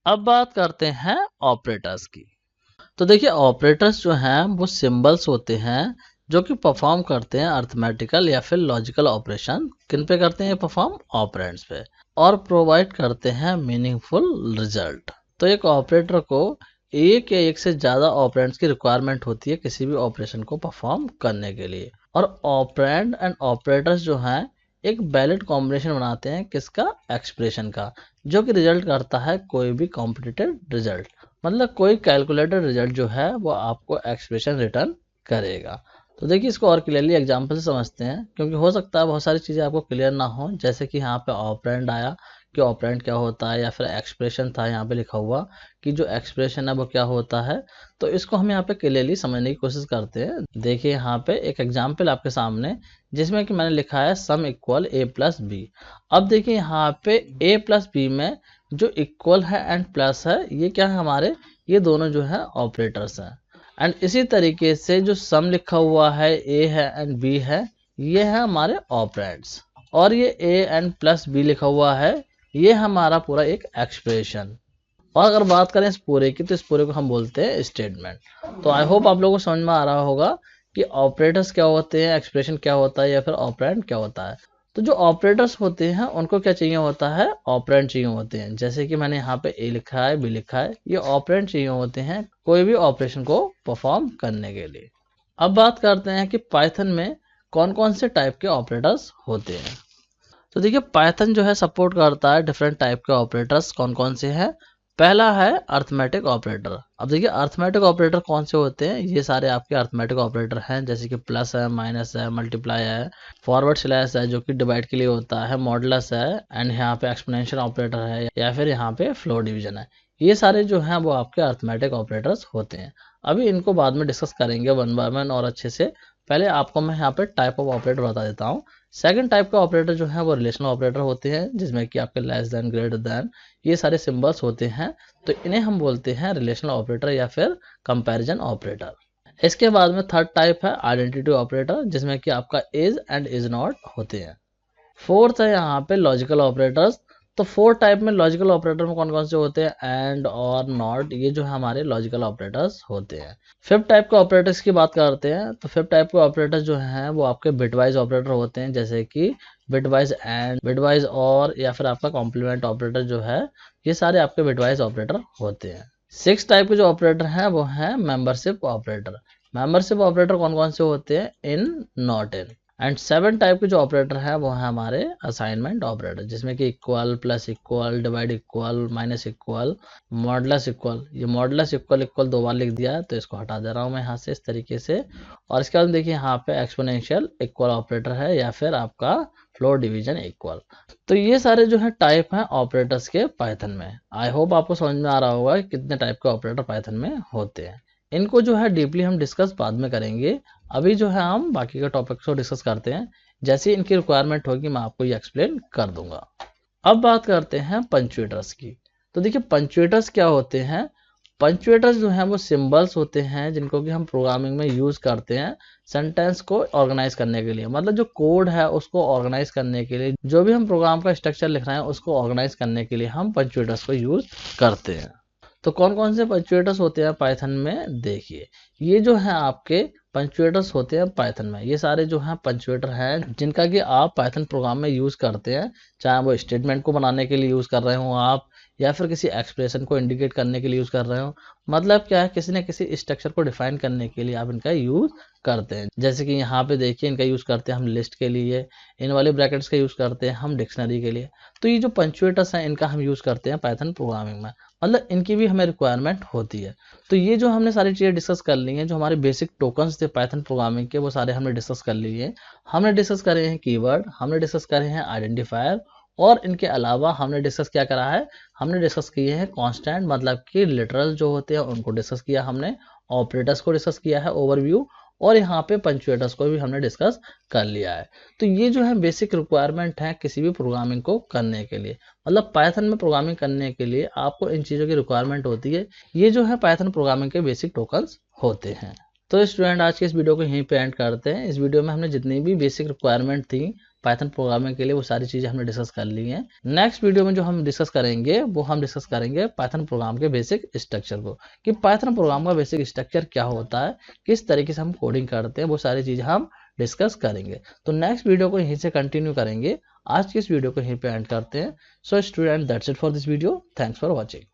अब बात करते हैं ऑपरेटर्स की। तो देखिए ऑपरेटर्स जो हैं वो सिंबल्स होते हैं जो कि परफॉर्म करते हैं अर्थमेटिकल या फिर लॉजिकल ऑपरेशन। किन पे करते हैं परफॉर्म? ऑपरेंड्स पे, और प्रोवाइड करते हैं मीनिंगफुल रिजल्ट। तो एक ऑपरेटर को एक या एक से ज़्यादा ऑपरेंड्स की रिक्वायरमेंट होती है किसी भी ऑपरेशन को परफॉर्म करने के लिए। और ऑपरेंड एंड ऑपरेटर्स जो हैं एक वैलिड कॉम्बिनेशन बनाते हैं किसका? एक्सप्रेशन का, जो कि रिजल्ट करता है कोई भी कॉम्पिटिटिव रिजल्ट। मतलब कोई कैलकुलेटेड रिजल्ट जो है वो आपको एक्सप्रेशन रिटर्न करेगा। तो देखिए इसको और क्लियरली एग्जांपल से समझते हैं, क्योंकि हो सकता है बहुत सारी चीज़ें आपको क्लियर ना हो। जैसे कि यहाँ पे ऑपरेंड आया कि ऑपरेंड क्या होता है, या फिर एक्सप्रेशन था यहाँ पे लिखा हुआ कि जो एक्सप्रेशन है वो क्या होता है। तो इसको हम यहाँ पे क्लियरली समझने की कोशिश करते हैं। देखिए यहाँ पे एक एग्जाम्पल आपके सामने जिसमें कि मैंने लिखा है सम इक्वल ए प्लस बी। अब देखिए यहाँ पे ए प्लस बी में जो इक्वल है एंड प्लस है ये क्या है हमारे, ये दोनों जो है ऑपरेटर्स हैं। एंड इसी तरीके से जो सम लिखा हुआ है ए है एंड बी है, ये है हमारे ऑपरेंड्स। और ये ए एंड प्लस बी लिखा हुआ है, ये हमारा पूरा एक एक्सप्रेशन। और अगर बात करें इस पूरे की तो इस पूरे को हम बोलते हैं स्टेटमेंट। तो आई होप आप लोगों को समझ में आ रहा होगा कि ऑपरेटर्स क्या होते हैं, एक्सप्रेशन क्या होता है, या फिर ऑपरेंड क्या होता है। तो जो ऑपरेटर्स होते हैं उनको क्या चाहिए होता है? ऑपरेंड चाहिए होते हैं। जैसे कि मैंने यहाँ पे ए लिखा है, बी लिखा है, ये ऑपरेंड चाहिए होते हैं कोई भी ऑपरेशन को परफॉर्म करने के लिए। अब बात करते हैं कि पाइथन में कौन कौन से टाइप के ऑपरेटर्स होते हैं। तो देखिए पाइथन जो है सपोर्ट करता है डिफरेंट टाइप के ऑपरेटर्स। कौन कौन से हैं? पहला है अर्थमेटिक ऑपरेटर। अब देखिए अर्थमेटिक ऑपरेटर कौन से होते हैं, ये सारे आपके अर्थमेटिक ऑपरेटर हैं, जैसे कि प्लस है, माइनस है, मल्टीप्लाई है, फॉरवर्ड स्लैश है जो कि डिवाइड के लिए होता है, मॉडुलस है, एंड यहाँ पे एक्सपोनेंशियल ऑपरेटर है, या फिर यहाँ पे फ्लोर डिवीजन है। ये सारे जो हैं वो आपके अर्थमेटिक ऑपरेटर्स होते हैं। अभी इनको बाद में डिस्कस करेंगे वन बाय वन और अच्छे से। पहले आपको मैं यहाँ पे टाइप ऑफ ऑपरेटर बता देता हूँ। सेकंड टाइप का ऑपरेटर जो है वो रिलेशनल ऑपरेटर होते हैं, जिसमें कि आपके लेस देन, ग्रेटर देन, ये सारे सिंबल्स होते हैं। तो इन्हें हम बोलते हैं रिलेशनल ऑपरेटर या फिर कंपैरिजन ऑपरेटर। इसके बाद में थर्ड टाइप है आइडेंटिटी ऑपरेटर, जिसमें कि आपका इज एंड इज नॉट होते हैं। फोर्थ है यहाँ पे लॉजिकल ऑपरेटर्स। तो फोर टाइप में लॉजिकल ऑपरेटर में कौन कौन से होते हैं? एंड और नॉट, ये जो है हमारे लॉजिकल ऑपरेटर्स होते हैं। फिफ्थ टाइप के ऑपरेटर्स की बात करते हैं। तो फिफ्थ टाइप के ऑपरेटर्स जो हैं वो आपके बिटवाइज ऑपरेटर होते हैं, जैसे कि बिटवाइज एंड, बिटवाइज और, या फिर आपका कॉम्प्लीमेंट ऑपरेटर जो है, ये सारे आपके बिटवाइज ऑपरेटर होते हैं। सिक्स टाइप के जो ऑपरेटर हैं वो हैं मेंबरशिप ऑपरेटर। मेंबरशिप ऑपरेटर कौन कौन से होते हैं? In, not in. And seven type के जो ऑपरेटर है वो है हमारे असाइनमेंट ऑपरेटर, जिसमें कि equal, plus equal, divide equal, minus equal, modulus equal. ये मॉडुलस इक्वल इक्वल दो बार लिख दिया है तो इसको हटा दे रहा हूँ मैं यहाँ से इस तरीके से। और इसके बाद देखिए यहाँ पे एक्सपोनेंशियल इक्वल ऑपरेटर है, या फिर आपका फ्लोर डिवीजन इक्वल। तो ये सारे जो है टाइप हैं ऑपरेटर्स के पाइथन में। आई होप आपको समझ में आ रहा होगा कि कितने टाइप के ऑपरेटर पाइथन में होते हैं। इनको जो है डीपली हम डिस्कस बाद में करेंगे। अभी जो है हम बाकी के टॉपिक्स को डिस्कस करते हैं, जैसे इनकी रिक्वायरमेंट होगी मैं आपको ये एक्सप्लेन कर दूंगा। अब बात करते हैं पंचुएटर्स की। तो देखिए पंचुएटर्स क्या होते हैं? पंचुएटर्स जो हैं वो सिंबल्स होते हैं जिनको कि हम प्रोग्रामिंग में यूज करते हैं सेंटेंस को ऑर्गेनाइज करने के लिए। मतलब जो कोड है उसको ऑर्गेनाइज करने के लिए, जो भी हम प्रोग्राम का स्ट्रक्चर लिख रहे हैं उसको ऑर्गेनाइज करने के लिए हम पंचुएटर्स को यूज करते हैं। तो कौन कौन से पंचुएटर्स होते हैं पाइथन में? देखिए ये जो है आपके पंचुएटर्स होते हैं पाइथन में। ये सारे जो हैं पंचुएटर हैं जिनका कि आप पाइथन प्रोग्राम में यूज करते हैं, चाहे वो स्टेटमेंट को बनाने के लिए यूज कर रहे हो आप, या फिर किसी एक्सप्रेशन को इंडिकेट करने के लिए यूज़ कर रहे हो। मतलब क्या है, किसी न किसी स्ट्रक्चर को डिफाइन करने के लिए आप इनका यूज़ करते हैं। जैसे कि यहाँ पे देखिए इनका यूज़ करते हैं हम लिस्ट के लिए, इन वाले ब्रैकेट्स का यूज़ करते हैं हम डिक्शनरी के लिए। तो ये जो पंक्चुएटर्स हैं इनका हम यूज़ करते हैं पाइथन प्रोग्रामिंग में, मतलब इनकी भी हमें रिक्वायरमेंट होती है। तो ये जो हमने सारी चीज़ें डिस्कस कर ली हैं, जो हमारे बेसिक टोकन्स थे पाइथन प्रोग्रामिंग के, वो सारे हमने डिस्कस कर लिए। हमने डिस्कस करे हैं कीवर्ड, हमने डिस्कस करे हैं आइडेंटिफायर, और इनके अलावा हमने डिस्कस क्या करा है, हमने डिस्कस किए हैं कांस्टेंट, मतलब कि लिटरल जो होते हैं उनको डिस्कस किया हमने, ऑपरेटर्स को डिस्कस किया है ओवरव्यू, और यहाँ पे पंक्चुएटर्स को भी हमने डिस्कस कर लिया है। तो ये जो है बेसिक रिक्वायरमेंट है किसी भी प्रोग्रामिंग को करने के लिए, मतलब पाइथन में प्रोग्रामिंग करने के लिए आपको इन चीज़ों की रिक्वायरमेंट होती है। ये जो है पाइथन प्रोग्रामिंग के बेसिक टोकन्स होते हैं। तो स्टूडेंट आज के इस वीडियो को यहीं पे एंड करते हैं। इस वीडियो में हमने जितनी भी बेसिक रिक्वायरमेंट थी पाइथन प्रोग्रामिंग के लिए वो सारी चीज़ें हमने डिस्कस कर ली हैं। नेक्स्ट वीडियो में जो हम डिस्कस करेंगे वो हम डिस्कस करेंगे पाइथन प्रोग्राम के बेसिक स्ट्रक्चर को, कि पाइथन प्रोग्राम का बेसिक स्ट्रक्चर क्या होता है, किस तरीके से हम कोडिंग करते हैं, वो सारी चीज़ें हम डिस्कस करेंगे। तो नेक्स्ट वीडियो को यहीं से कंटिन्यू करेंगे। आज की इस वीडियो को यहीं पे एंड करते हैं। So student that's it for this video. Thanks for watching.